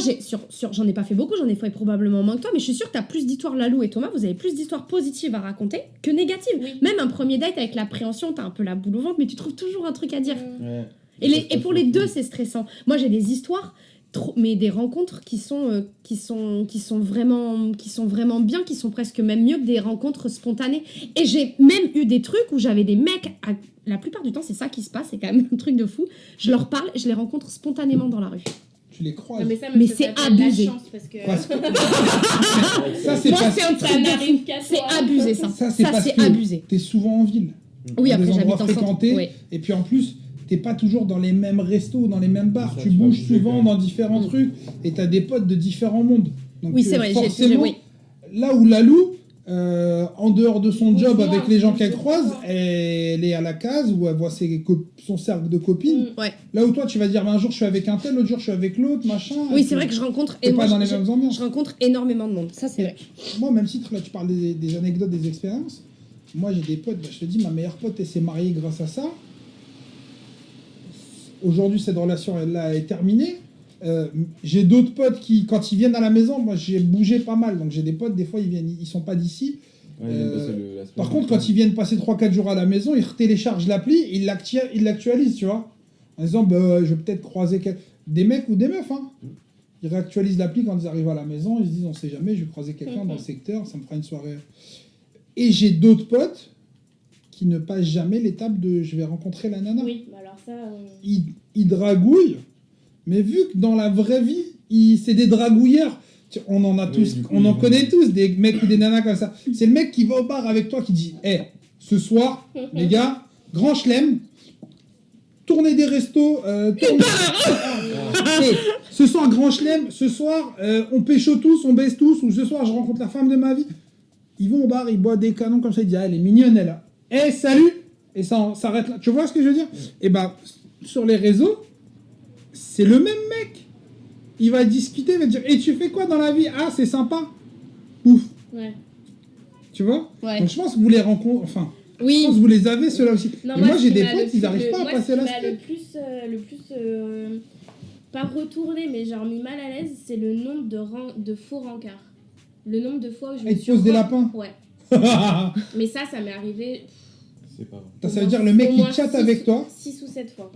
j'en ai pas fait beaucoup, j'en ai fait probablement moins que toi, mais je suis sûre que t'as plus d'histoires, Lalou et Thomas, vous avez plus d'histoires positives à raconter que négatives. Oui. Même un premier date avec l'appréhension, t'as un peu la boule au ventre, mais tu trouves toujours un truc à dire. Ouais. Et pour les deux, c'est stressant. Moi, j'ai des histoires, mais des rencontres qui sont vraiment bien, qui sont presque même mieux que des rencontres spontanées. Et j'ai même eu des trucs où j'avais des mecs, la plupart du temps, c'est ça qui se passe, c'est quand même un truc de fou. Je leur parle, je les rencontre spontanément dans la rue. Tu les croises. Non, mais ça, Mais ça c'est s'appelle la abusé. chance, parce que Parce que- ça, c'est Moi, pas. c'est un truc ça de n'arrive fou. qu'à C'est toi. abusé, ça. Ça, c'est parce que abusé. t'es souvent en ville. Oui, Dans après, des j'habite endroits en centre. fréquentés. Oui. Et puis en plus, t'es pas toujours dans les mêmes restos, dans les mêmes bars. Ça, Tu tu vas bouges bouger souvent quand même. dans différents trucs et t'as des potes de différents mondes. Donc, Oui, c'est vrai, forcément, oui. là où Lalou, en dehors de son Bouge job moins, avec les gens bouge qu'elle moins. croise, elle est à la case où elle voit son cercle de copines. Ouais. Là où toi, tu vas dire, un jour je suis avec un tel, l'autre jour je suis avec l'autre, machin. Oui, et c'est vrai que je rencontre. t'es moi, pas dans les je- mêmes ambiances. Je rencontre énormément de monde. Ça, c'est vrai. Moi, même si là tu parles des anecdotes, des expériences, moi j'ai des potes, je te dis, ma meilleure pote, elle s'est mariée grâce à ça. Aujourd'hui, cette relation-là est terminée. J'ai d'autres potes qui, quand ils viennent à la maison, moi j'ai bougé pas mal, donc j'ai des potes, des fois ils sont pas d'ici. Ouais, il vient de passer la semaine. Par contre, quand ils viennent passer 3-4 jours à la maison, ils téléchargent l'appli, ils l'actualisent, tu vois. En disant, bah, je vais peut-être croiser des mecs ou des meufs. Hein. Ils réactualisent l'appli quand ils arrivent à la maison, ils se disent, on sait jamais, je vais croiser quelqu'un dans le secteur, ça me fera une soirée. Et j'ai d'autres potes qui ne passent jamais l'étape de je vais rencontrer la nana. Oui, bah alors ça. Ils dragouillent, mais vu que dans la vraie vie, c'est des dragouilleurs. On en a Oui, tous, du coup, on en ils connaît vont- tous, des mecs ou des nanas comme ça. C'est le mec qui va au bar avec toi qui dit ce soir, les gars, grand chelem, tournez des restos, ce soir, grand chelem, ce soir, on pécho tous, on baisse tous, ou ce soir, je rencontre la femme de ma vie. Ils vont au bar, ils boivent des canons comme ça, ils disent elle est mignonne, elle. Salut. Et ça s'arrête là. Tu vois ce que je veux dire? Et bah, sur les réseaux, c'est le même mec. Il va discuter, il va dire tu fais quoi dans la vie? Ah, c'est sympa. Ouf. Ouais. Tu vois? Ouais. Donc je pense que vous les rencontrez, enfin, je Oui. pense que vous les avez ceux-là aussi. Non, Et moi ce j'ai qui des m'a potes, le ils plus- n'arrivent pas à moi, passer ce la qui m'a step. le plus pas retourné, mais genre mis mal à l'aise, c'est le nombre de faux rencarts. Le nombre de fois où je me Ils te suis posent des lapins. Ouais. Ça Mais ça m'est arrivé C'est pas vrai. veut dire le mec au qui moins chatte 6 avec toi. 6 ou 7 fois.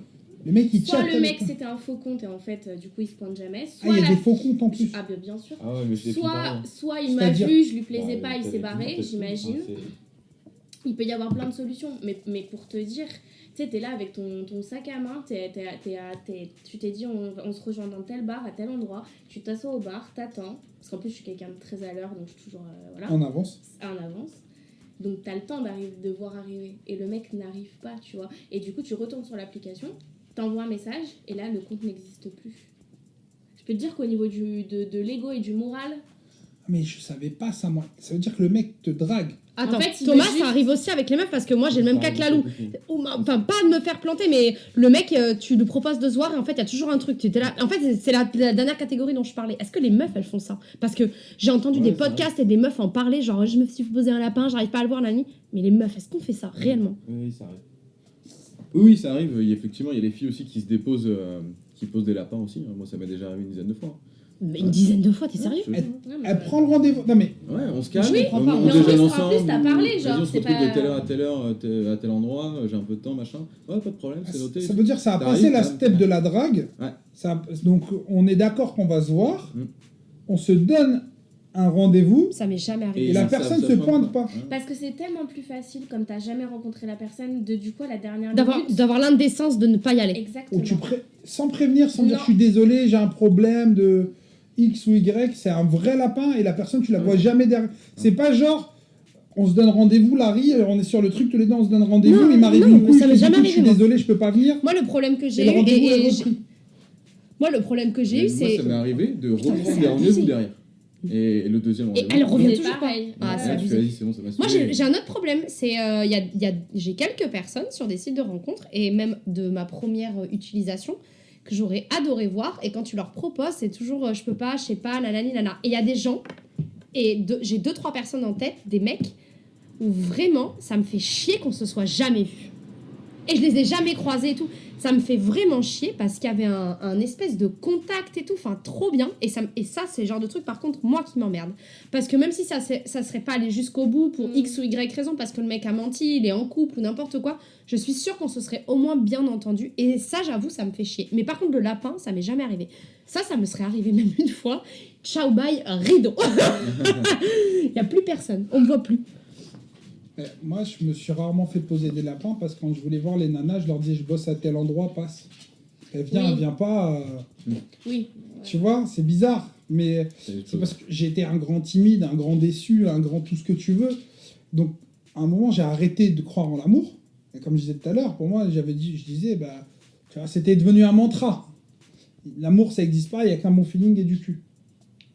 Le mec qui Soit chatte le avec mec toi. c'était un faux compte et en fait du coup il se pointe jamais. Ah, Soit il y a la- des faux comptes en plus. Ah bien sûr. Ah ouais, mais je l'ai fait pareil. Soit il m'a C'est-à-dire vu, je lui plaisais Ouais, pas, il t'as s'est des barré, comptes, j'imagine. c'est- Il peut y avoir plein de solutions, mais pour te dire, tu sais, t'es là avec ton sac à main, tu t'es dit on se rejoint dans tel bar, à tel endroit, tu t'assois au bar, t'attends, parce qu'en plus je suis quelqu'un de très à l'heure, donc je suis toujours voilà, En avance. en avance. Donc t'as le temps de voir arriver, et le mec n'arrive pas, tu vois. Et du coup tu retournes sur l'application, t'envoies un message, et là le compte n'existe plus. Je peux te dire qu'au niveau de l'ego et du moral, Mais je savais pas ça, moi. Ça veut dire que le mec te drague. Attends, En fait, il Thomas, veut juste- ça arrive aussi avec les meufs parce que moi j'ai le même Ça cas que arrive Lalou. beaucoup. Enfin, pas de me faire planter, mais le mec, tu lui proposes de se voir et en fait, il y a toujours un truc. Tu étais là. En fait, c'est la dernière catégorie dont je parlais. Est-ce que les meufs, elles font ça? Parce que j'ai entendu Ouais, des c'est vrai. podcasts et des meufs en parler, genre je me suis posé un lapin, j'arrive pas à le voir la nuit. Mais les meufs, est-ce qu'on fait ça réellement? Oui, ça arrive. Oui, ça arrive. Effectivement, il y a des filles aussi qui se déposent, qui posent des lapins aussi. Moi, ça m'est déjà arrivé une dizaine de fois. Mais une dizaine de fois, t'es sérieux? Je te jure. non, mais Elle prend le rendez-vous. Non mais, Ouais, on se calme. Oui, on, comprends. on Mais en déjeune plus, ensemble. t'as parlé, vas-y, genre, on se c'est retrouve pas- de telle heure à telle heure, à tel endroit, j'ai un peu de temps, machin. Ouais, pas de problème, c'est noté. ça veut dire que ça a T'arrives, passé la t'arrives, step de la drague. Ouais. Donc on est d'accord qu'on va se voir. Mm. On se donne un rendez-vous. Ça m'est jamais arrivé. Et la ça- personne ça se pointe pointe pas. Ouais. Parce que c'est tellement plus facile, comme t'as jamais rencontré la personne, de du coup à la dernière D'avoir minute. l'indécence de ne pas y aller. Exactement. Où sans prévenir, sans dire Non. je suis désolé, j'ai un problème de X ou Y, c'est un vrai lapin et la personne tu la vois jamais derrière. C'est pas genre on se donne rendez-vous, Larry, on est sur le truc tous les deux, on se donne rendez-vous, Non, il m'arrive non, une mais couille, ça je m'est dis, jamais écoute, je suis arrivé, moi. désolé, je peux pas venir. Moi, le problème que Et j'ai le eu, rendez-vous est et repris. moi, le problème que j'ai eu, Moi, c'est. ça m'est arrivé de Putain, mais reprendre c'est des rendez-vous abusé. derrière. Et le deuxième Et rendez-vous. elle revient C'est toujours pas. pareil. Ah, c'est Ouais, tu abusé. fais, vas-y, c'est bon, ça m'a Moi, saoulé. j'ai un autre problème, c'est j'ai quelques personnes sur des sites de rencontres et même de ma première utilisation que j'aurais adoré voir et quand tu leur proposes, c'est toujours je peux pas, je sais pas, nanani nana. Et il y a des gens Et j'ai 2-3 personnes en tête, des mecs, où vraiment, ça me fait chier qu'on se soit jamais vus. Et je les ai jamais croisés et tout. Ça me fait vraiment chier parce qu'il y avait un espèce de contact et tout, enfin trop bien. Et ça, c'est le genre de truc, par contre, moi qui m'emmerde. Parce que même si ça serait pas allé jusqu'au bout pour X ou Y raison, parce que le mec a menti, il est en couple ou n'importe quoi, je suis sûre qu'on se serait au moins bien entendu. Et ça, j'avoue, ça me fait chier. Mais par contre, le lapin, ça m'est jamais arrivé. Ça me serait arrivé même une fois. Ciao, bye, rideau. Il n'y a plus personne, on me voit plus. Moi, je me suis rarement fait poser des lapins parce que quand je voulais voir les nanas, je leur disais je bosse à tel endroit, passe. Elle vient, elle vient pas. Oui. Tu vois, c'est bizarre. Mais c'est parce que j'ai été un grand timide, un grand déçu, un grand tout ce que tu veux. Donc, à un moment, j'ai arrêté de croire en l'amour. Et comme je disais tout à l'heure, pour moi, je disais, bah, tu vois, c'était devenu un mantra. L'amour, ça n'existe pas, il n'y a qu'un bon feeling et du cul.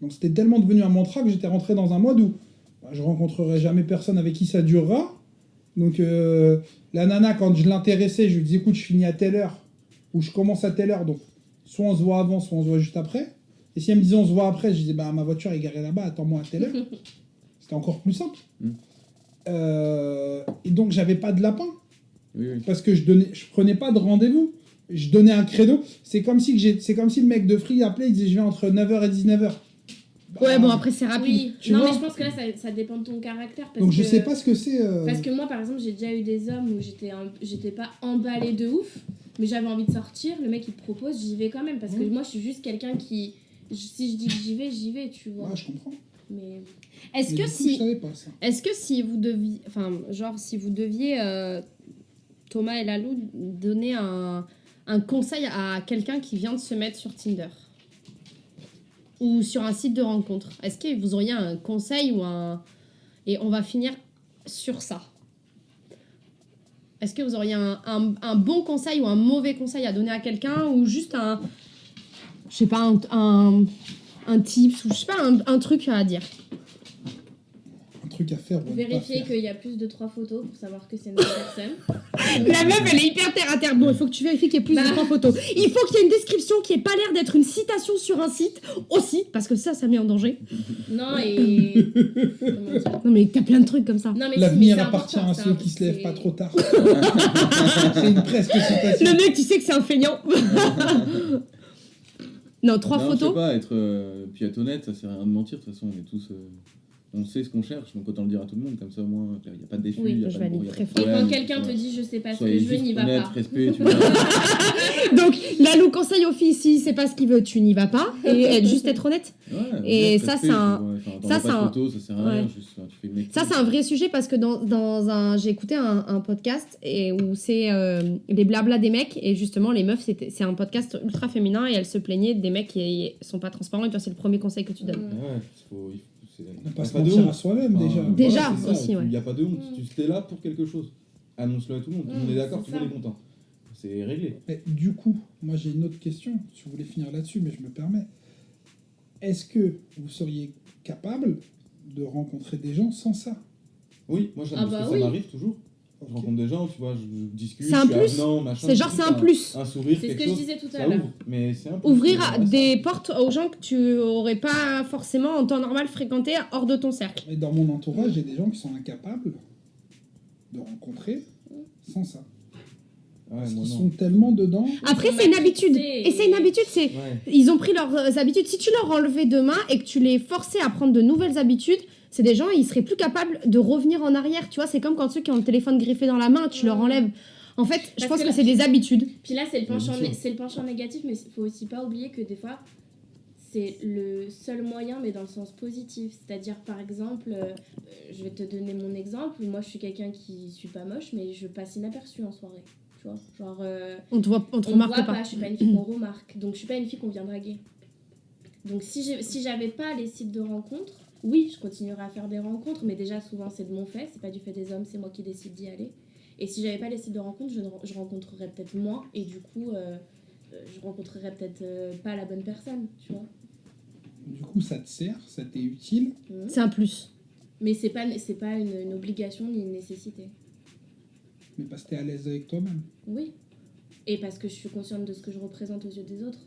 Donc, c'était tellement devenu un mantra que j'étais rentré dans un mode où je rencontrerai jamais personne avec qui ça durera. Donc, la nana, quand je l'intéressais, je lui disais, écoute, je finis à telle heure, ou je commence à telle heure, donc soit on se voit avant, soit on se voit juste après. Et si elle me disait, on se voit après, je disais, bah, ma voiture est garée là-bas, attends-moi à telle heure. C'était encore plus simple. Et donc, j'avais pas de lapin. Oui. Parce que je prenais pas de rendez-vous. Je donnais un credo. C'est comme si le mec de Free appelait, il disait, je viens entre 9h et 19h. Ouais, bon, après, c'est rapide. Oui, Tu non, vois mais je pense que là, ça dépend de ton caractère. Parce donc, je que, sais pas ce que c'est. Parce que moi, par exemple, j'ai déjà eu des hommes où j'étais pas emballée de ouf, mais j'avais envie de sortir. Le mec, il te propose, j'y vais quand même. Parce que moi, je suis juste quelqu'un qui. Si je dis que j'y vais, tu vois. Ouais, je comprends. Mais. Est-ce Mais que du coup, si. je savais pas ça. Est-ce que si vous deviez. Enfin, genre, si vous deviez. Thomas et Lalou donner un conseil à quelqu'un qui vient de se mettre sur Tinder ou sur un site de rencontre, est-ce que vous auriez un conseil ou un... Et on va finir sur ça. Est-ce que vous auriez un bon conseil ou un mauvais conseil à donner à quelqu'un ou juste un... Je sais pas, un tips ou je sais pas, un truc à dire? Un truc à faire ou à ne pas Vérifier faire. qu'il y a plus de 3 photos pour savoir que c'est une bonne personne. La meuf, elle est hyper terre à terre. Bon, il faut que tu vérifies qu'il y ait plus de 3 photos. Il faut qu'il y ait une description qui ait pas l'air d'être une citation sur un site aussi, parce que ça met en danger. Non, et. Comment dire Non, mais t'as plein de trucs comme ça. Non, mais L'avenir c'est appartient important, à c'est ceux un- qui se lèvent c'est- pas trop tard. C'est une presque citation. Le mec, tu sais que c'est un feignant. Non, 3 Non, je photos. sais pas, puis être honnête, ça sert à rien de mentir. De toute façon, on est tous. On sait ce qu'on cherche, donc autant le dire à tout le monde, comme ça au moins, il n'y a pas de défi, Oui, il n'y a je pas de valide bon, y a très pas de fort. Et quand problème, quelqu'un te tu dit je sais pas ce que soyez je veux, juste n'y va honnête, pas. respect, tu vois. Donc, Lalou conseille aux filles, si c'est pas ce qu'il veut, tu n'y vas pas. Et juste être honnête. Ouais, Et honnête, ça, respect, c'est tu un- vois. Enfin, ça, t'envoies c'est pas un- de photos, ça sert à rien, ouais. juste, enfin, tu fais le mec. Ça, c'est un vrai sujet parce que j'ai écouté un podcast où c'est les blablas des mecs et justement, les meufs, c'est un podcast ultra féminin et elles se plaignaient des mecs qui sont pas transparents et toi, c'est le premier conseil que tu donnes. Ouais, Ne pas y a se pas de mentir honte. à soi-même Enfin, déjà. Déjà, voilà, c'est ça, aussi, ouais. Il n'y a pas de honte. Tu es là pour quelque chose. Annonce-le à tout le monde. Tout le monde est d'accord, c'est tout le monde ça. est content. C'est réglé. Mais du coup, moi j'ai une autre question, si vous voulez finir là-dessus, mais je me permets. Est-ce que vous seriez capable de rencontrer des gens sans ça? Oui, moi, Ah bah ça oui. m'arrive toujours. Ok. Je rencontre des gens, tu vois, je discute. C'est un je suis plus. avenant, machin, C'est genre, juste c'est un plus. Un sourire, C'est ce quelque que je chose. disais tout à Ça l'heure. ouvre, mais c'est un plus. Ouvrir Ouais, des ça- portes aux gens que tu aurais pas forcément en temps normal fréquenté hors de ton cercle. Et dans mon entourage, j'ai des gens qui sont incapables de rencontrer sans ça. Ouais, Parce moi, qu'ils non. sont tellement dedans. Après, sont c'est une habitude. matrixés Et c'est une habitude, c'est... Ouais. Ils ont pris leurs habitudes. Si tu leur enlevais demain et que tu les forçais à prendre de nouvelles habitudes, c'est des gens, ils seraient plus capables de revenir en arrière. Tu vois, c'est comme quand ceux qui ont le téléphone griffé dans la main, tu leur enlèves. En fait, je Parce pense que que là- c'est des habitudes. Puis là, c'est le Bien sûr. c'est le penchant négatif, mais il faut aussi pas oublier que des fois, c'est le seul moyen, mais dans le sens positif. C'est-à-dire, par exemple, je vais te donner mon exemple. Moi, je suis quelqu'un qui suis pas moche, mais je passe inaperçue en soirée. Tu vois, genre, On te on me remarque voit pas. pas, je suis pas une fille qu'on remarque. Donc, je suis pas une fille qu'on vient draguer. Donc, si j'avais pas les sites de rencontres, oui, je continuerais à faire des rencontres, mais déjà, souvent, c'est de mon fait. C'est pas du fait des hommes, c'est moi qui décide d'y aller. Et si j'avais pas les sites de rencontres, je rencontrerais peut-être moins. Et du coup, je rencontrerais peut-être pas la bonne personne, tu vois. Du coup, ça te sert, ça t'est utile. C'est un plus. Mais c'est pas une obligation ni une nécessité. Mais parce que t'es à l'aise avec toi-même. Oui. Et parce que je suis consciente de ce que je représente aux yeux des autres.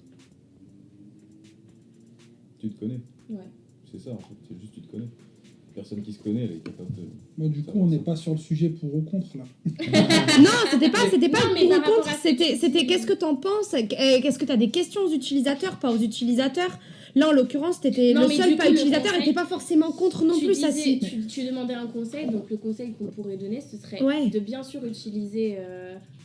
Tu te connais. Ouais. c'est ça en fait, c'est juste tu te connais. Personne qui se connaît, elle est capable de. Moi, du coup, on n'est pas sur le sujet pour ou contre là. Non, c'était pas Non, mais pour par ou rapport contre, à ce que tu c'était dis. qu'est-ce que t'en penses, qu'est-ce que t'as des questions aux utilisateurs, pas aux utilisateurs. Là, en l'occurrence, t'étais Non, le mais seul du pas coup, le utilisateur, conseil- était pas forcément contre non Tu plus, ça disais- si. tu demandais un conseil, donc le conseil qu'on pourrait donner, ce serait Ouais. de bien sûr utiliser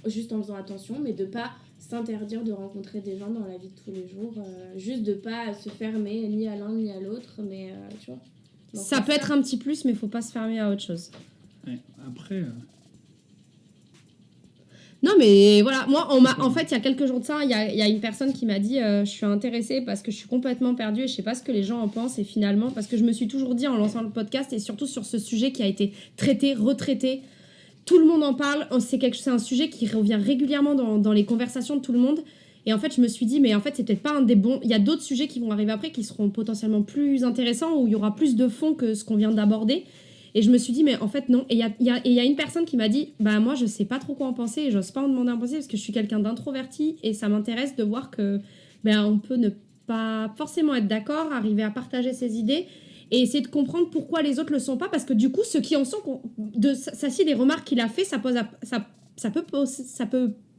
juste en faisant attention, mais de pas s'interdire de rencontrer des gens dans la vie de tous les jours, juste de pas se fermer ni à l'un ni à l'autre, mais tu vois. dans ce Ça peut sens-là. être un petit plus, mais faut pas se fermer à autre chose. Ouais, après, Non, mais voilà, moi, en fait, il y a quelques jours de ça, il y a une personne qui m'a dit je suis intéressée parce que je suis complètement perdue et je sais pas ce que les gens en pensent. Et finalement, parce que je me suis toujours dit en lançant le podcast et surtout sur ce sujet qui a été traité, retraité, tout le monde en parle, c'est un sujet qui revient régulièrement dans les conversations de tout le monde. Et en fait, je me suis dit, mais en fait, c'est peut-être pas un des bons. Il y a d'autres sujets qui vont arriver après qui seront potentiellement plus intéressants, où il y aura plus de fond que ce qu'on vient d'aborder. Et je me suis dit, mais en fait, non. Et il y a une personne qui m'a dit, bah moi, je sais pas trop quoi en penser et j'ose pas en demander un penser parce que je suis quelqu'un d'introverti et ça m'intéresse de voir que on peut ne pas forcément être d'accord, arriver à partager ses idées et essayer de comprendre pourquoi les autres le sont pas, parce que du coup, ceux qui en sont, ça, si les remarques qu'il a fait, ça peut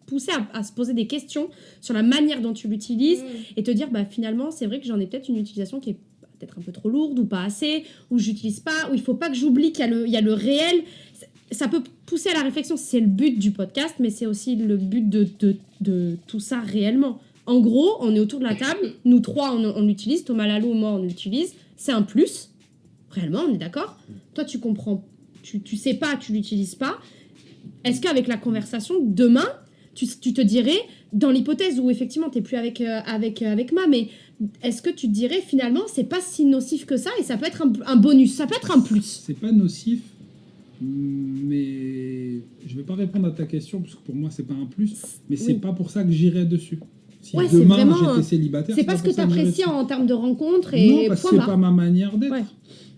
pousser à se poser des questions sur la manière dont tu l'utilises et te dire, bah finalement, c'est vrai que j'en ai peut-être une utilisation qui est peut-être un peu trop lourde ou pas assez, ou j'utilise pas, ou il faut pas que j'oublie qu'il y a le réel. Ça peut pousser à la réflexion, c'est le but du podcast, mais c'est aussi le but de tout ça réellement. En gros, on est autour de la table, nous trois, on l'utilise, Thomas Lalo, moi, on l'utilise, c'est un plus, réellement, on est d'accord. Toi, tu comprends, tu sais pas, tu l'utilises pas. Est-ce qu'avec la conversation, demain, tu te dirais, dans l'hypothèse où effectivement, t'es plus avec Ma, mais est-ce que tu te dirais, finalement, c'est pas si nocif que ça, et ça peut être un bonus, ça peut être un plus. c'est pas nocif, mais je vais pas répondre à ta question parce que pour moi c'est pas un plus, mais c'est Oui. pas pour ça que j'irais dessus. Si Ouais, c'est demain vraiment, j'étais célibataire, C'est pas pas ce pour que ça j'irais t'apprécies dessus. en termes de rencontres et Non, parce que point c'est barre. pas ma manière d'être. Ouais.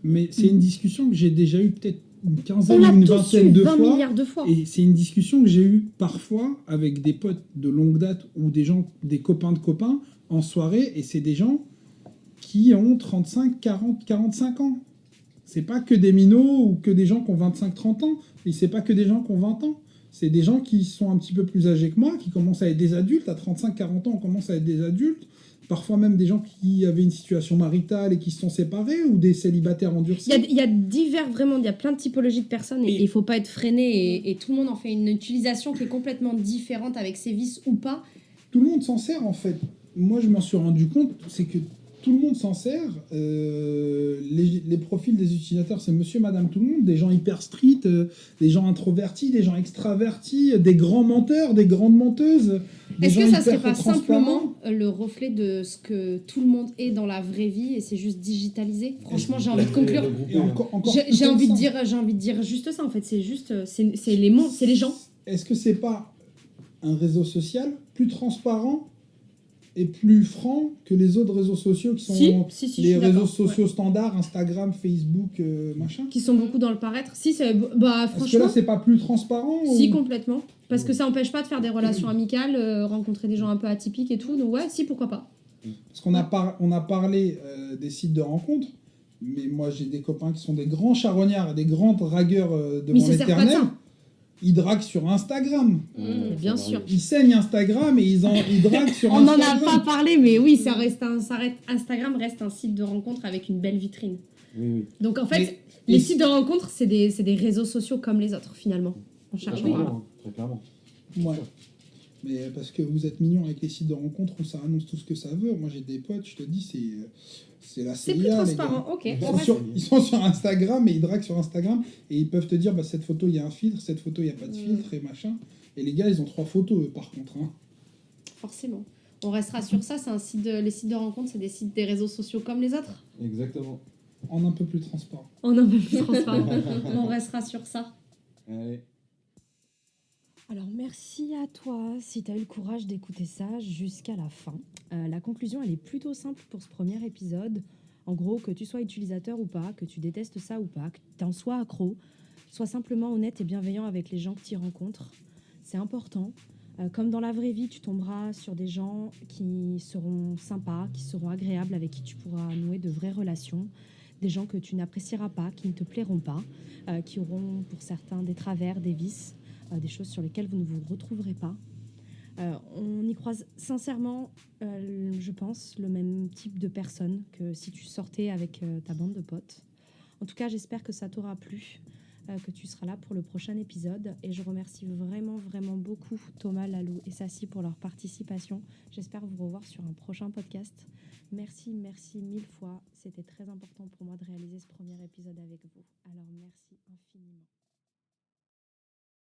Mais c'est une discussion que j'ai déjà eue peut-être une On quinzaine l'a ou une tous eu vingtaine de 20 fois. milliards de fois. Et c'est une discussion que j'ai eue parfois avec des potes de longue date ou des gens, des copains de copains en soirée. Et c'est des gens qui ont 35, 40, 45 ans. C'est pas que des minots ou que des gens qui ont 25, 30 ans. Et c'est pas que des gens qui ont 20 ans. C'est des gens qui sont un petit peu plus âgés que moi, qui commencent à être des adultes. À 35, 40 ans, on commence à être des adultes. Parfois même des gens qui avaient une situation maritale et qui se sont séparés, ou des célibataires endurcis. Il y a il y a plein de typologies de personnes et il faut pas être freiné et tout le monde en fait une utilisation qui est complètement différente avec ses vices ou pas. Tout le monde s'en sert en fait. Moi je m'en suis rendu compte, c'est que tout le monde s'en sert. Les profils des utilisateurs, c'est monsieur, madame, tout le monde. Des gens hyper street, des gens introvertis, des gens extravertis, des grands menteurs, des grandes menteuses. Des Est-ce gens que ça hyper serait pas transparents. simplement le reflet de ce que tout le monde est dans la vraie vie et c'est juste digitalisé? Franchement, j'ai envie de conclure. Et encore J'ai plus envie de ça. dire juste ça en fait. C'est juste c'est les mondes, c'est les gens. Est-ce que c'est pas un réseau social plus transparent et plus franc que les autres réseaux sociaux qui sont Si, je les suis réseaux d'accord, sociaux ouais. standards, Instagram, Facebook, machin? Qui sont beaucoup dans le paraître. Si, bah Est-ce que franchement. là c'est pas plus transparent Si, ou... complètement. Parce que ça empêche pas de faire des relations amicales, rencontrer des gens un peu atypiques et tout. Donc ouais, si, pourquoi pas. Parce qu'on on a parlé des sites de rencontres, mais moi j'ai des copains qui sont des grands charognards et des grands dragueurs Mais ils devant se servent pas de l'éternel. ça. Ils draguent sur Instagram. Bien sûr. Ils saignent Instagram et ils draguent sur On n'en Instagram. a pas parlé, mais oui, Instagram reste un site de rencontre avec une belle vitrine. Oui. Donc en fait, Mais- les et sites de rencontre, c'est des réseaux sociaux comme les autres, finalement. On cherche Très pas. clairement, très clairement. Ouais. Mais parce que vous êtes mignons avec les sites de rencontres où ça annonce tout ce que ça veut. Moi j'ai des potes, je te dis, c'est la C'est CIA. plus les gars. transparent, ok. Ils sont sur Instagram et ils draguent sur Instagram et ils peuvent te dire bah, cette photo il y a un filtre, cette photo il n'y a pas de filtre et machin. Et les gars ils ont 3 photos eux, par contre. Hein. Forcément. On restera sur ça, c'est un site les sites de rencontre, c'est des réseaux sociaux comme les autres. Exactement. En un peu plus transparent. On est un peu plus transparent. On restera sur ça. Allez. Alors merci à toi si tu as eu le courage d'écouter ça jusqu'à la fin. La conclusion elle est plutôt simple pour ce premier épisode. En gros, que tu sois utilisateur ou pas, que tu détestes ça ou pas, que tu en sois accro, sois simplement honnête et bienveillant avec les gens que tu rencontres. C'est important. Comme dans la vraie vie, tu tomberas sur des gens qui seront sympas, qui seront agréables, avec qui tu pourras nouer de vraies relations. Des gens que tu n'apprécieras pas, qui ne te plairont pas, qui auront pour certains des travers, des vices, des choses sur lesquelles vous ne vous retrouverez pas. On y croise sincèrement, je pense, le même type de personnes que si tu sortais avec ta bande de potes. En tout cas, j'espère que ça t'aura plu, que tu seras là pour le prochain épisode. Et je remercie vraiment, vraiment beaucoup Thomas, Lalou et Sassy pour leur participation. J'espère vous revoir sur un prochain podcast. Merci, merci mille fois. C'était très important pour moi de réaliser ce premier épisode avec vous. Alors, merci infiniment.